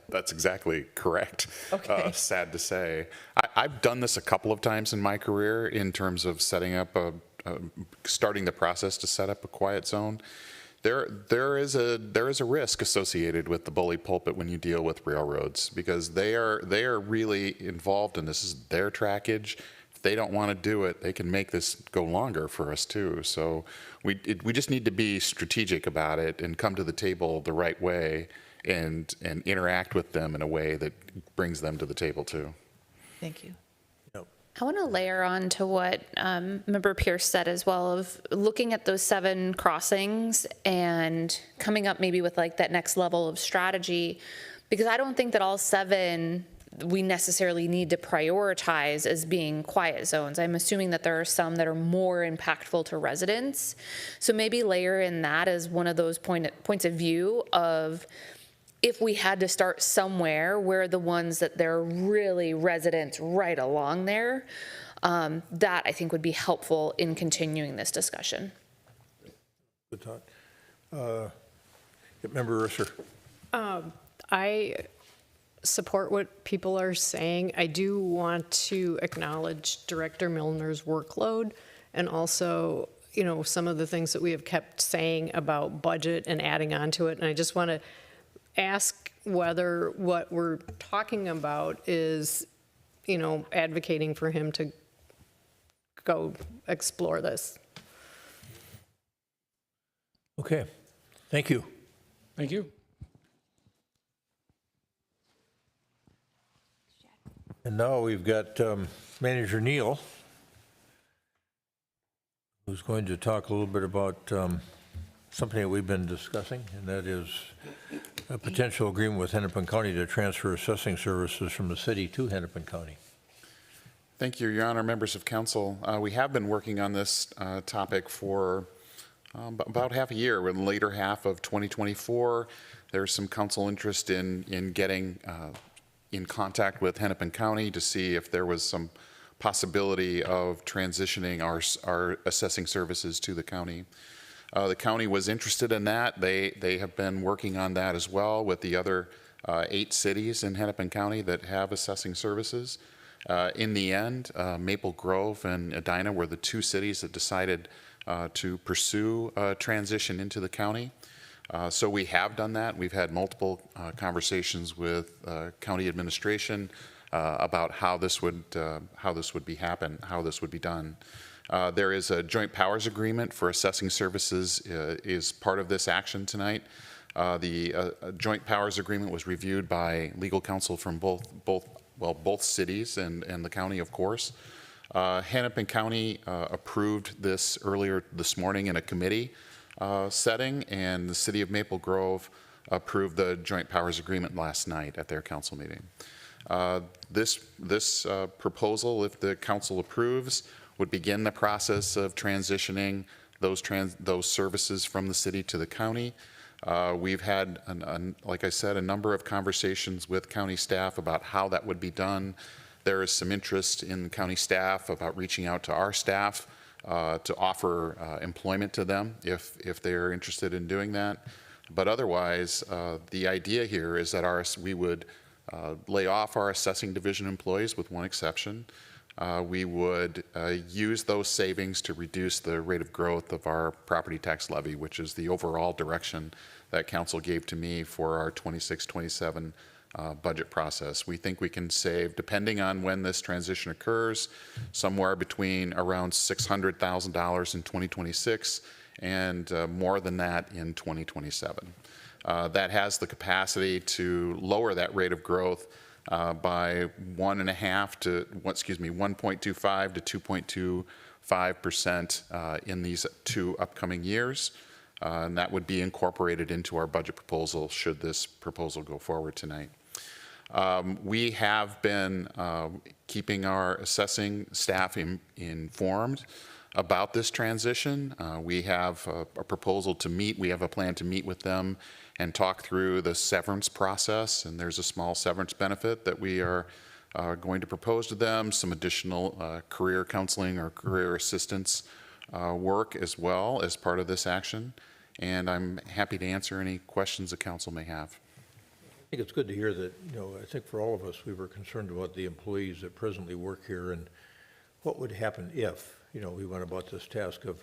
That's exactly correct. Okay. Sad to say. I've done this a couple of times in my career in terms of setting up starting the process to set up a quiet zone. There is a risk associated with the bully pulpit when you deal with railroads, because they are really involved in this. This is their trackage. If they don't want to do it, they can make this go longer for us too. So we just need to be strategic about it and come to the table the right way, and interact with them in a way that brings them to the table too. Thank you. I want to layer on to what Member Pierce said as well, of looking at those 7 crossings and coming up maybe with like that next level of strategy, because I don't think that all 7 we necessarily need to prioritize as being quiet zones. I'm assuming that there are some that are more impactful to residents. So maybe layer in that as one of those points of view of, if we had to start somewhere, where the ones that they're really residents right along there, that I think would be helpful in continuing this discussion. Good thought. Member Risser. support what people are saying. I do want to acknowledge Director Milner's workload and also, you know, some of the things that we have kept saying about budget and adding on to it. And I just want to ask whether what we're talking about is, you know, advocating for him to go explore this. Okay, thank you. Thank you. And now we've got Manager Neal, who's going to talk a little bit about something that we've been discussing, and that is a potential agreement with Hennepin County to transfer assessing services from the city to Hennepin County. Thank you, Your Honor, members of council. We have been working on this topic for about half a year. In the later half of 2024, there's some council interest in getting in contact with Hennepin County to see if there was some possibility of transitioning our assessing services to the county. The county was interested in that. They have been working on that as well with the other 8 cities in Hennepin County that have assessing services. In the end, Maple Grove and Edina were the 2 cities that decided to pursue a transition into the county. So we have done that. We've had multiple conversations with county administration about how this would be done. There is a joint powers agreement for assessing services is part of this action tonight. The joint powers agreement was reviewed by legal counsel from both cities and the county, of course. Hennepin County approved this earlier this morning in a committee setting, and the city of Maple Grove approved the joint powers agreement last night at their council meeting. This proposal, if the council approves, would begin the process of transitioning those services from the city to the county. We've had, like I said, a number of conversations with county staff about how that would be done. There is some interest in county staff about reaching out to our staff to offer employment to them if they're interested in doing that. But otherwise, the idea here is that we would lay off our assessing division employees with one exception. We would use those savings to reduce the rate of growth of our property tax levy, which is the overall direction that council gave to me for our 26-27 budget process. We think we can save, depending on when this transition occurs, somewhere between around $600,000 in 2026 and more than that in 2027. That has the capacity to lower that rate of growth by 1.25 to 2.25% in these 2 upcoming years. And that would be incorporated into our budget proposal should this proposal go forward tonight. We have been keeping our assessing staff informed about this transition. We have a proposal to meet. We have a plan to meet with them and talk through the severance process. And there's a small severance benefit that we are going to propose to them, some additional career counseling or career assistance work as well as part of this action. And I'm happy to answer any questions the council may have. I think it's good to hear that, I think for all of us, we were concerned about the employees that presently work here and what would happen if, we went about this task of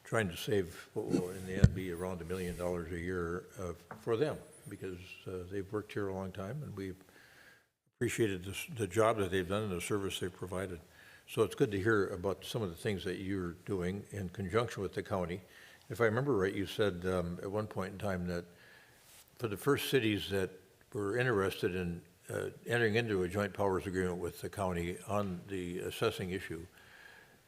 trying to save what will in the end be around $1 million a year for them, because they've worked here a long time and we've appreciated the job that they've done and the service they've provided. So it's good to hear about some of the things that you're doing in conjunction with the county. If I remember right, you said at one point in time that for the first cities that were interested in entering into a joint powers agreement with the county on the assessing issue,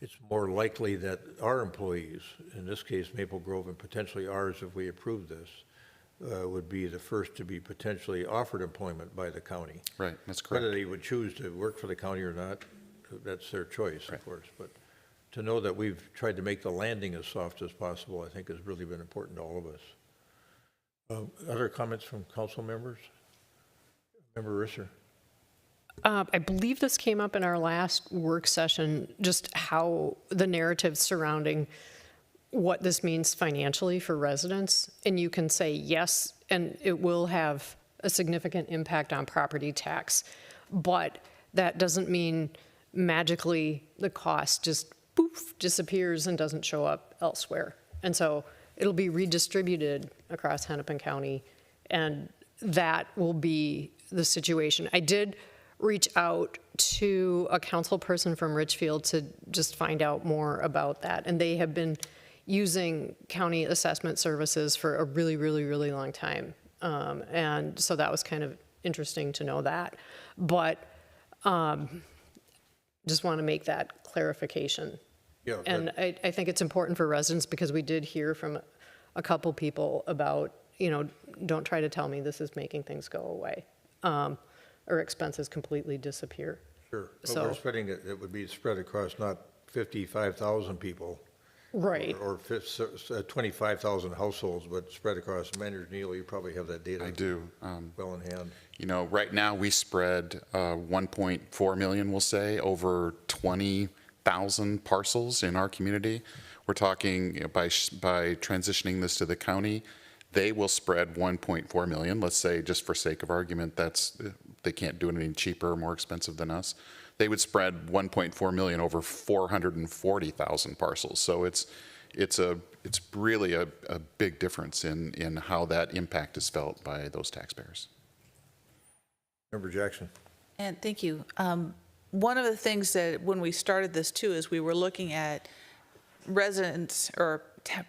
it's more likely that our employees, in this case Maple Grove and potentially ours if we approve this, would be the first to be potentially offered employment by the county. Right, that's correct. Whether they would choose to work for the county or not, that's their choice, of course. But to know that we've tried to make the landing as soft as possible, I think has really been important to all of us. Other comments from council members? Member Risser. I believe this came up in our last work session, just how the narrative surrounding what this means financially for residents. And you can say yes, and it will have a significant impact on property tax. But that doesn't mean magically the cost just poof, disappears and doesn't show up elsewhere. And so it'll be redistributed across Hennepin County, and that will be the situation. I did reach out to a council person from Richfield to just find out more about that, and they have been using county assessment services for a really, really, really long time. And so that was kind of interesting to know that. But just want to make that clarification. Yeah, and I think it's important for residents, because we did hear from a couple people about, don't try to tell me this is making things go away, or expenses completely disappear. Sure, but So- we're spreading it, it would be spread across not 55,000 people. Right. Or 25,000 households, but spread across. Manager Neal, you probably have that data. I do. Well in hand. Right now we spread 1.4 million, we'll say, over 20,000 parcels in our community. We're talking by transitioning this to the county, they will spread 1.4 million. Let's say, just for sake of argument, they can't do it any cheaper or more expensive than us. They would spread 1.4 million over 440,000 parcels. So it's really a big difference in how that impact is felt by those taxpayers. Member Jackson. And thank you. One of the things that when we started this too is we were looking at residents or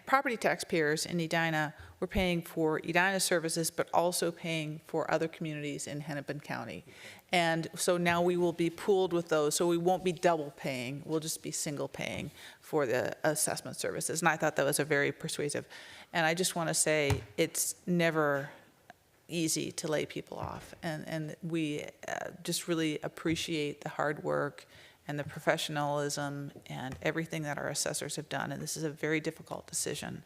property taxpayers in Edina were paying for Edina services, but also paying for other communities in Hennepin County. And so now we will be pooled with those, so we won't be double paying, we'll just be single paying for the assessment services. And I thought that was a very persuasive. And I just want to say, it's never easy to lay people off. And we just really appreciate the hard work and the professionalism and everything that our assessors have done. And this is a very difficult decision,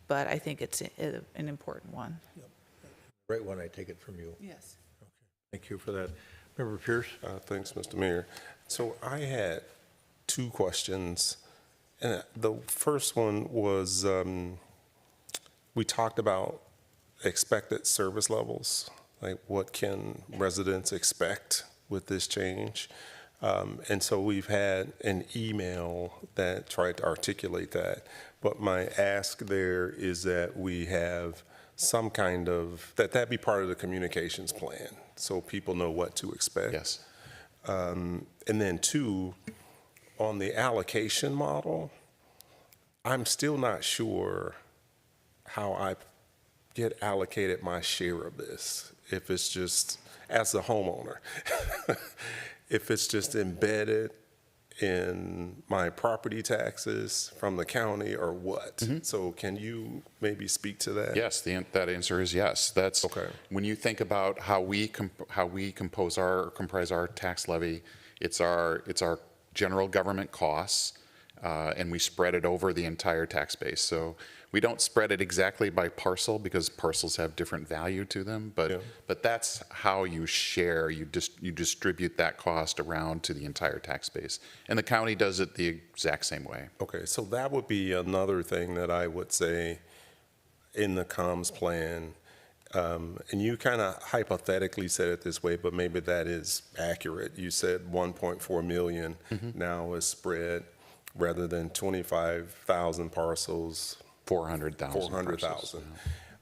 but I think it's an important one. Right one, I take it from you. Yes. Okay. Thank you for that. Member Pierce. Thanks, Mr. Mayor. So I had two questions. And the first one was, we talked about expected service levels, like what can residents expect with this change? And so we've had an email that tried to articulate that, but my ask there is that we have some kind of, that be part of the communications plan, so people know what to expect. Yes. And then two, on the allocation model, I'm still not sure how I get allocated my share of this, if it's just, as a homeowner, if it's just embedded in my property taxes from the county or what. Mm-hmm. So can you maybe speak to that? Yes, that answer is yes. That's Okay. When you think about how we comprise our tax levy, it's our general government costs, and we spread it over the entire tax base. So we don't spread it exactly by parcel, because parcels have different value to them, but that's how you share, you distribute that cost around to the entire tax base. And the county does it the exact same way. Okay, so that would be another thing that I would say in the comms plan, and you kind of hypothetically said it this way, but maybe that is accurate. You said 1.4 million now is spread rather than 25,000 parcels. 400,000. 400,000.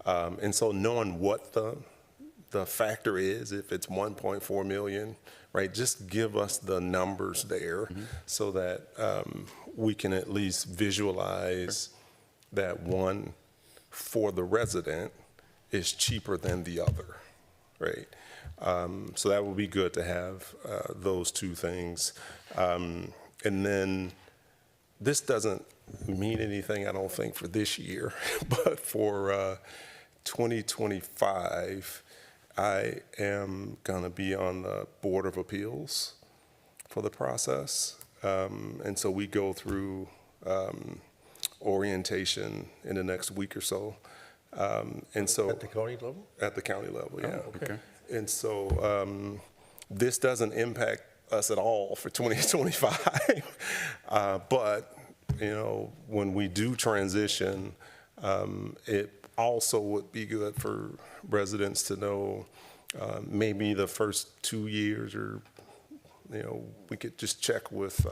And so knowing what the factor is, if it's 1.4 million, right, just give us the numbers there so that we can at least visualize that one for the resident is cheaper than the other, right? So that would be good to have those two things. And then this doesn't mean anything, I don't think, for this year, but for 2025, I am going to be on the Board of Appeals for the process. And so we go through orientation in the next week or so. And so At the county level? at the county level, yeah. Oh, okay. And so this doesn't impact us at all for 2025. But, when we do transition, it also would be good for residents to know Maybe the first 2 years, or, we could just check with,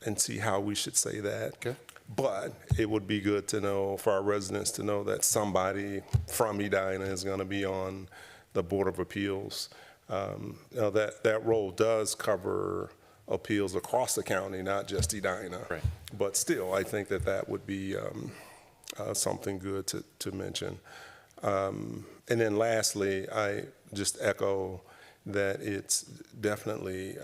and see how we should say that. Okay. But it would be good to know, for our residents to know, that somebody from Edina is going to be on the Board of Appeals. That role does cover appeals across the county, not just Edina. Right. But still, I think that would be something good to mention. And then lastly, I just echo that it's definitely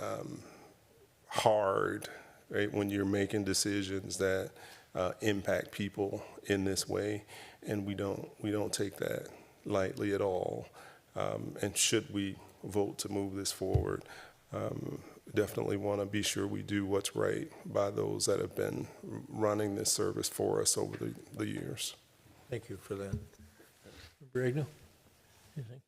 hard, right, when you're making decisions that impact people in this way, and we don't take that lightly at all. And should we vote to move this forward, definitely want to be sure we do what's right by those that have been running this service for us over the years. Thank you for that. Member Agnew? Anything?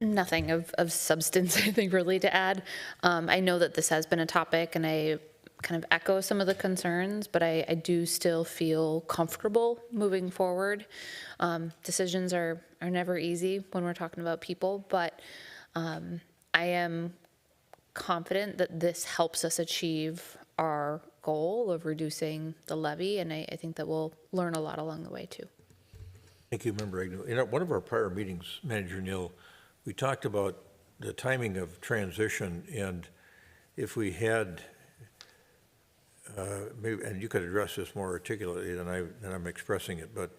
Nothing of substance, I think, really to add. I know that this has been a topic, and I kind of echo some of the concerns, but I do still feel comfortable moving forward. Decisions are never easy when we're talking about people, but I am confident that this helps us achieve our goal of reducing the levy, and I think that we'll learn a lot along the way, too. Thank you, Member Agnew. In one of our prior meetings, Manager Neal, we talked about the timing of transition, and if we had, maybe, and you could address this more articulately than I'm expressing it, but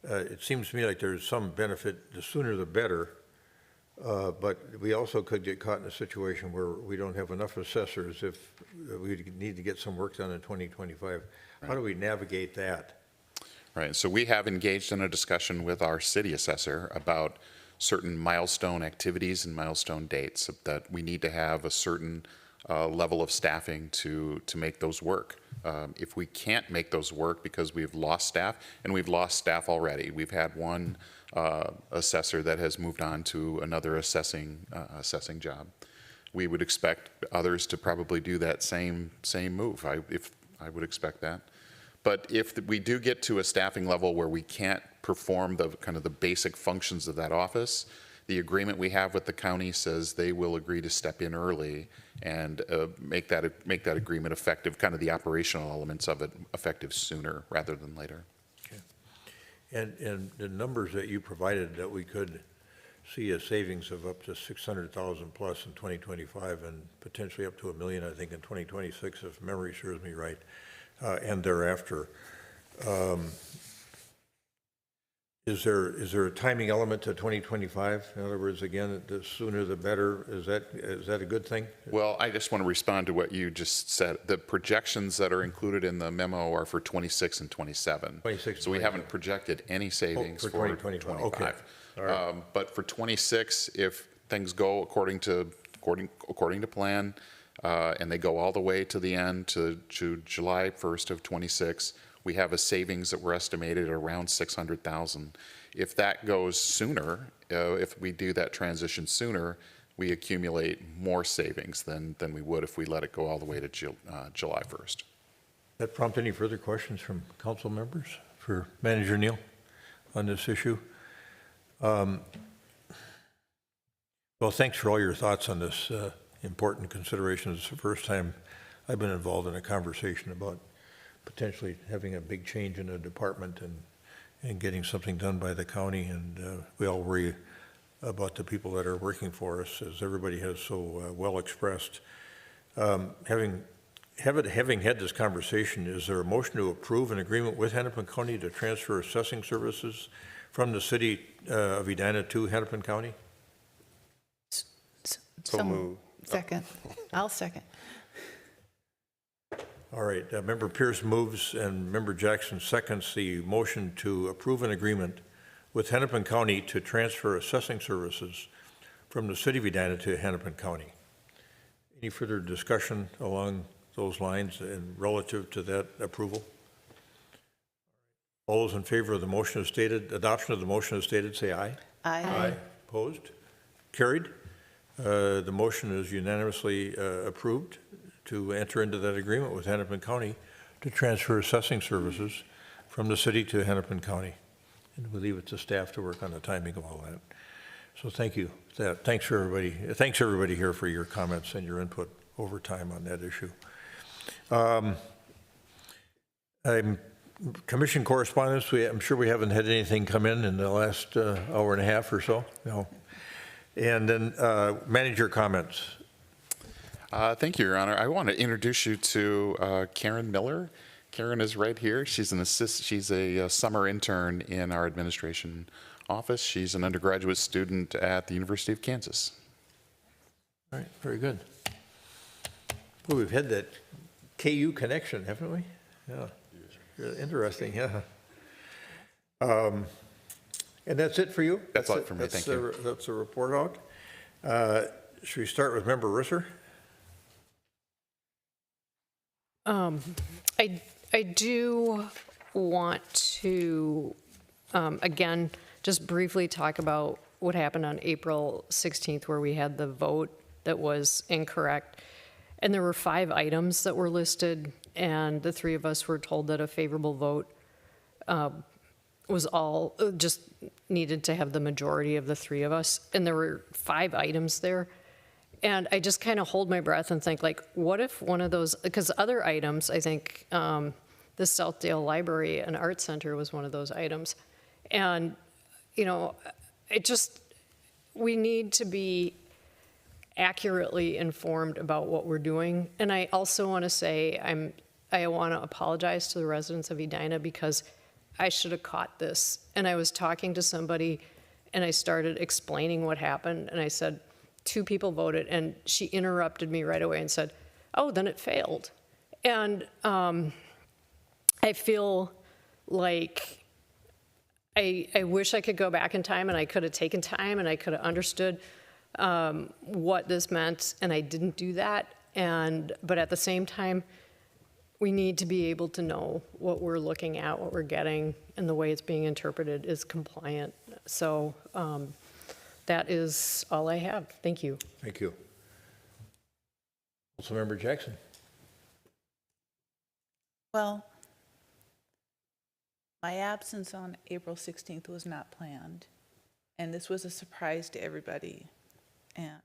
it seems to me like there's some benefit, the sooner the better, but we also could get caught in a situation where we don't have enough assessors if we need to get some work done in 2025. How do we navigate that? Right, so we have engaged in a discussion with our city assessor about certain milestone activities and milestone dates that we need to have a certain level of staffing to make those work. If we can't make those work because we've lost staff, and we've lost staff already, we've had one assessor that has moved on to another assessing job. We would expect others to probably do that same move. I would expect that. But if we do get to a staffing level where we can't perform the kind of the basic functions of that office, the agreement we have with the county says they will agree to step in early and make that agreement effective, kind of the operational elements of it effective sooner rather than later. Okay. And the numbers that you provided, that we could see a savings of up to 600,000 plus in 2025 and potentially up to $1 million, I think, in 2026, if memory serves me right, and thereafter. Is there a timing element to 2025? In other words, again, the sooner the better. Is that a good thing? Well, I just want to respond to what you just said. The projections that are included in the memo are for 26 and 27. 26. So we haven't projected any savings for 2025. Okay. All right. But for 26, if things go according to plan, and they go all the way to the end to July 1st of 26, we have a savings that we're estimated at around 600,000. If that goes sooner, if we do that transition sooner, we accumulate more savings than we would if we let it go all the way to July 1st. That prompt any further questions from council members for Manager Neal on this issue? Well, thanks for all your thoughts on this important consideration. It's the first time I've been involved in a conversation about potentially having a big change in a department and getting something done by the county, and we all worry about the people that are working for us, as everybody has so well expressed. Having had this conversation, is there a motion to approve an agreement with Hennepin County to transfer assessing services from the city of Edina to Hennepin County? So moved. Second. I'll second. All right, Member Pierce moves and Member Jackson seconds the motion to approve an agreement with Hennepin County to transfer assessing services from the city of Edina to Hennepin County. Any further discussion along those lines and relative to that approval? All those in favor of the motion as stated, adoption of the motion as stated, say aye. Aye. Opposed? Carried. The motion is unanimously approved to enter into that agreement with Hennepin County to transfer assessing services from the city to Hennepin County. and we'll leave it to staff to work on the timing of all that. So thank you. Thanks for everybody. Thanks everybody here for your comments and your input over time on that issue. Commission correspondence, I'm sure we haven't had anything come in the last hour and a half or so. No. And then manager comments. Thank you, Your Honor. I want to introduce you to Karen Miller. Karen is right here. She's a summer intern in our administration office. She's an undergraduate student at the University of Kansas. All right, very good. Well, we've had that KU connection, haven't we? Yeah. Really interesting, yeah. And that's it for you? That's all for me, thank you. That's a report out. Should we start with Member Risser? I do want to, again, just briefly talk about what happened on April 16th, where we had the vote that was incorrect. And there were 5 items that were listed, and the 3 of us were told that a favorable vote was all, just needed to have the majority of the 3 of us. And there were 5 items there. And I just kind of hold my breath and think, like, what if one of those, because other items, I think the Southdale Library and Art Center was one of those items. And, you know, we need to be accurately informed about what we're doing. And I also want to say, I want to apologize to the residents of Edina, because I should have caught this. And I was talking to somebody and I started explaining what happened, and I said, 2 people voted, and she interrupted me right away and said, oh, then it failed. And I feel like I wish I could go back in time, and I could have taken time, and I could have understood what this meant, and I didn't do that. But at the same time, we need to be able to know what we're looking at, what we're getting, and the way it's being interpreted is compliant. So that is all I have. Thank you. Thank you. Councilmember Jackson. Well, my absence on April 16th was not planned, and this was a surprise to everybody. And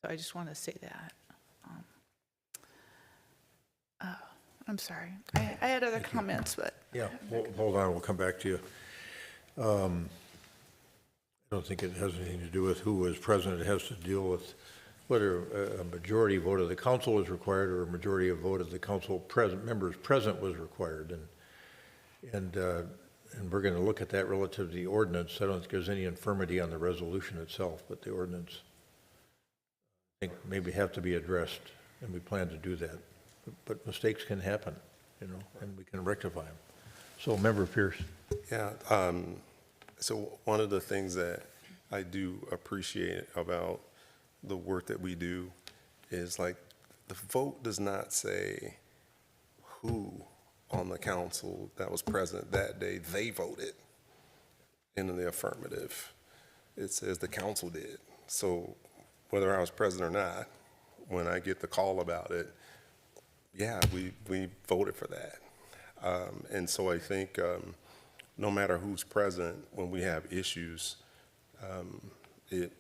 so I just want to say that. I'm sorry. I had other comments, but. Yeah, hold on, we'll come back to you. I don't think it has anything to do with who was present. It has to deal with whether a majority vote of the council was required or a majority of vote of the council members present was required. And we're going to look at that relative to the ordinance. I don't think there's any infirmity on the resolution itself, but the ordinance, I think, maybe have to be addressed, and we plan to do that. But mistakes can happen, you know, and we can rectify them. So, Member Pierce. Yeah. So one of the things that I do appreciate about the work that we do is, like, the vote does not say who on the council that was present that day they voted in the affirmative. It says the council did. So whether I was present or not, when I get the call about it, yeah, we voted for that. And so I think no matter who's present, when we have issues, it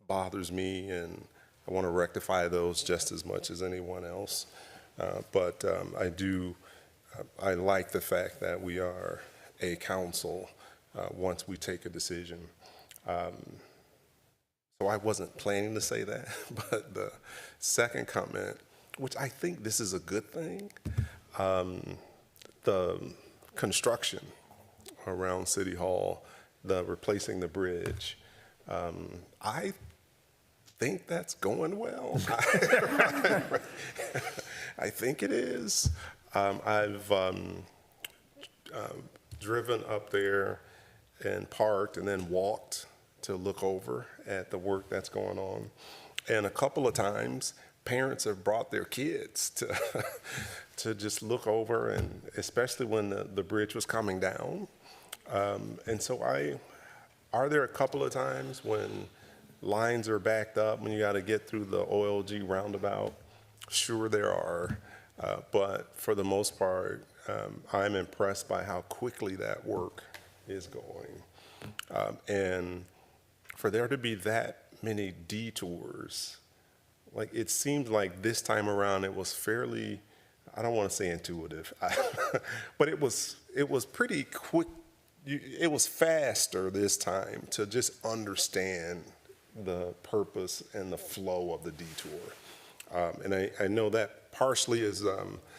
bothers me, and I want to rectify those just as much as anyone else. But I like the fact that we are a council once we take a decision. So I wasn't planning to say that, but the second comment, which I think this is a good thing, the construction around City Hall, the replacing the bridge, I think that's going well. I think it is. I've driven up there and parked and then walked to look over at the work that's going on. And a couple of times, parents have brought their kids to just look over, and especially when the bridge was coming down. And so are there a couple of times when lines are backed up, when you got to get through the OLG roundabout? Sure there are, but for the most part, I'm impressed by how quickly that work is going. And for there to be that many detours, like it seemed like this time around it was fairly, I don't want to say intuitive, but it was pretty quick. It was faster this time to just understand the purpose and the flow of the detour. And I know that partially is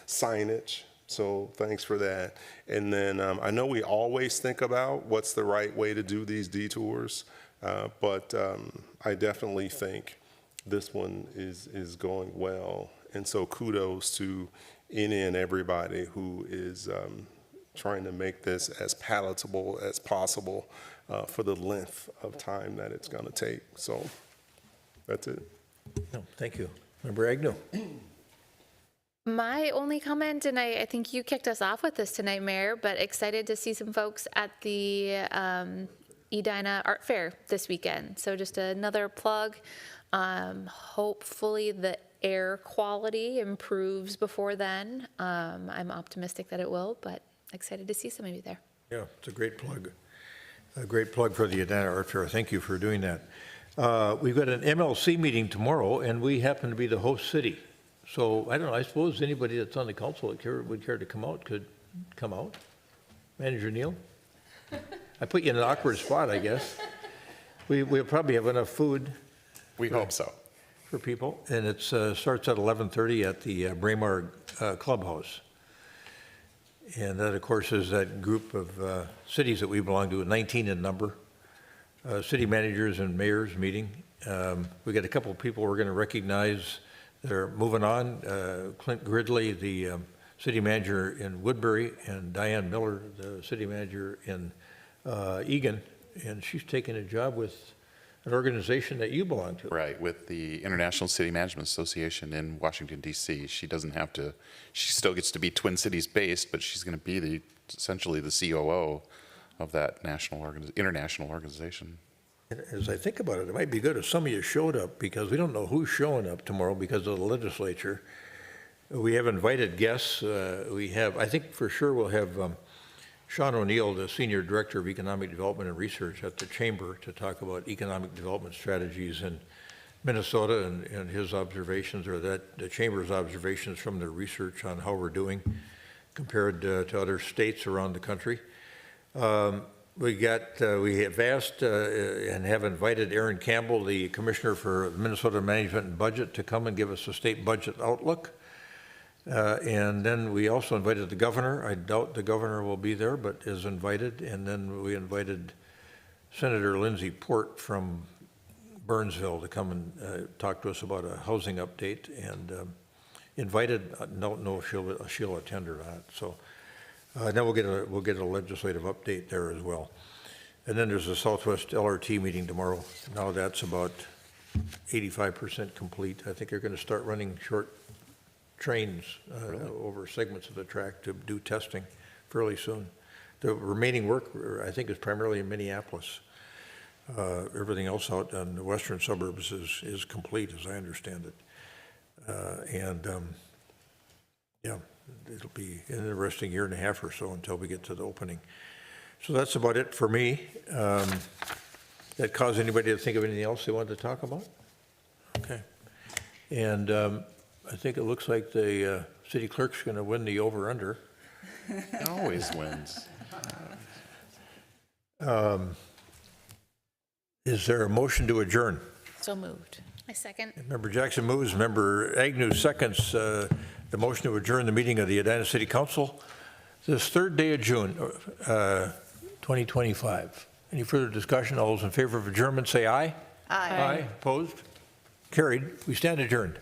signage, so thanks for that. And then I know we always think about what's the right way to do these detours, but I definitely think this one is going well. And so kudos to any and everybody who is trying to make this as palatable as possible for the length of time that it's going to take. So that's it. No, thank you. Member Agnew. My only comment, and I think you kicked us off with this tonight, Mayor, but excited to see some folks at the Edina Art Fair this weekend. So just another plug. Hopefully the air quality improves before then. I'm optimistic that it will, but excited to see some of you there. Yeah, it's a great plug. A great plug for the Edina Art Fair. Thank you for doing that. We've got an MLC meeting tomorrow, and we happen to be the host city. So I don't know, I suppose anybody that's on the council that would care to come out could come out. Manager Neal? I put you in an awkward spot, I guess. We'll probably have enough food. We hope so. For people, and it starts at 11:30 at the Braemar Clubhouse. And that, of course, is that group of cities that we belong to, 19 in number, city managers and mayors meeting. We got a couple of people we're going to recognize that are moving on. Clint Gridley, the city manager in Woodbury, and Diane Miller, the city manager in Egan, and she's taking a job with an organization that you belong to. Right, with the International City Management Association in Washington, D.C. She doesn't have to, she still gets to be Twin Cities based, but she's going to be essentially the COO of that international organization. As I think about it, it might be good if some of you showed up, because we don't know who's showing up tomorrow because of the legislature. We have invited guests. I think for sure we'll have Sean O'Neill, the Senior Director of Economic Development and Research at the Chamber, to talk about economic development strategies in Minnesota and his observations, or the Chamber's observations from their research on how we're doing compared to other states around the country. We have asked and have invited Aaron Campbell, the Commissioner for Minnesota Management and Budget, to come and give us a state budget outlook. And then we also invited the governor. I doubt the governor will be there, but is invited. And then we invited Senator Lindsay Port from Burnsville to come and talk to us about a housing update, and invited. I don't know if she'll attend or not. So then we'll get a legislative update there as well. And then there's a Southwest LRT meeting tomorrow. Now that's about 85% complete. I think they're going to start running short trains over segments of the track to do testing fairly soon. The remaining work, I think, is primarily in Minneapolis. Everything else out in the western suburbs is complete, as I understand it. Yeah, it'll be an interesting year and a half or so until we get to the opening. So that's about it for me. That cause anybody to think of anything else they wanted to talk about? Okay. And I think it looks like the city clerk's going to win the over-under. Always wins. Is there a motion to adjourn? So moved. I second. Member Jackson moves. Member Agnew seconds the motion to adjourn the meeting of the Edina City Council this third day of June, 2025. Any further discussion? All those in favor of adjournment say aye. Aye. Opposed? Carried. We stand adjourned.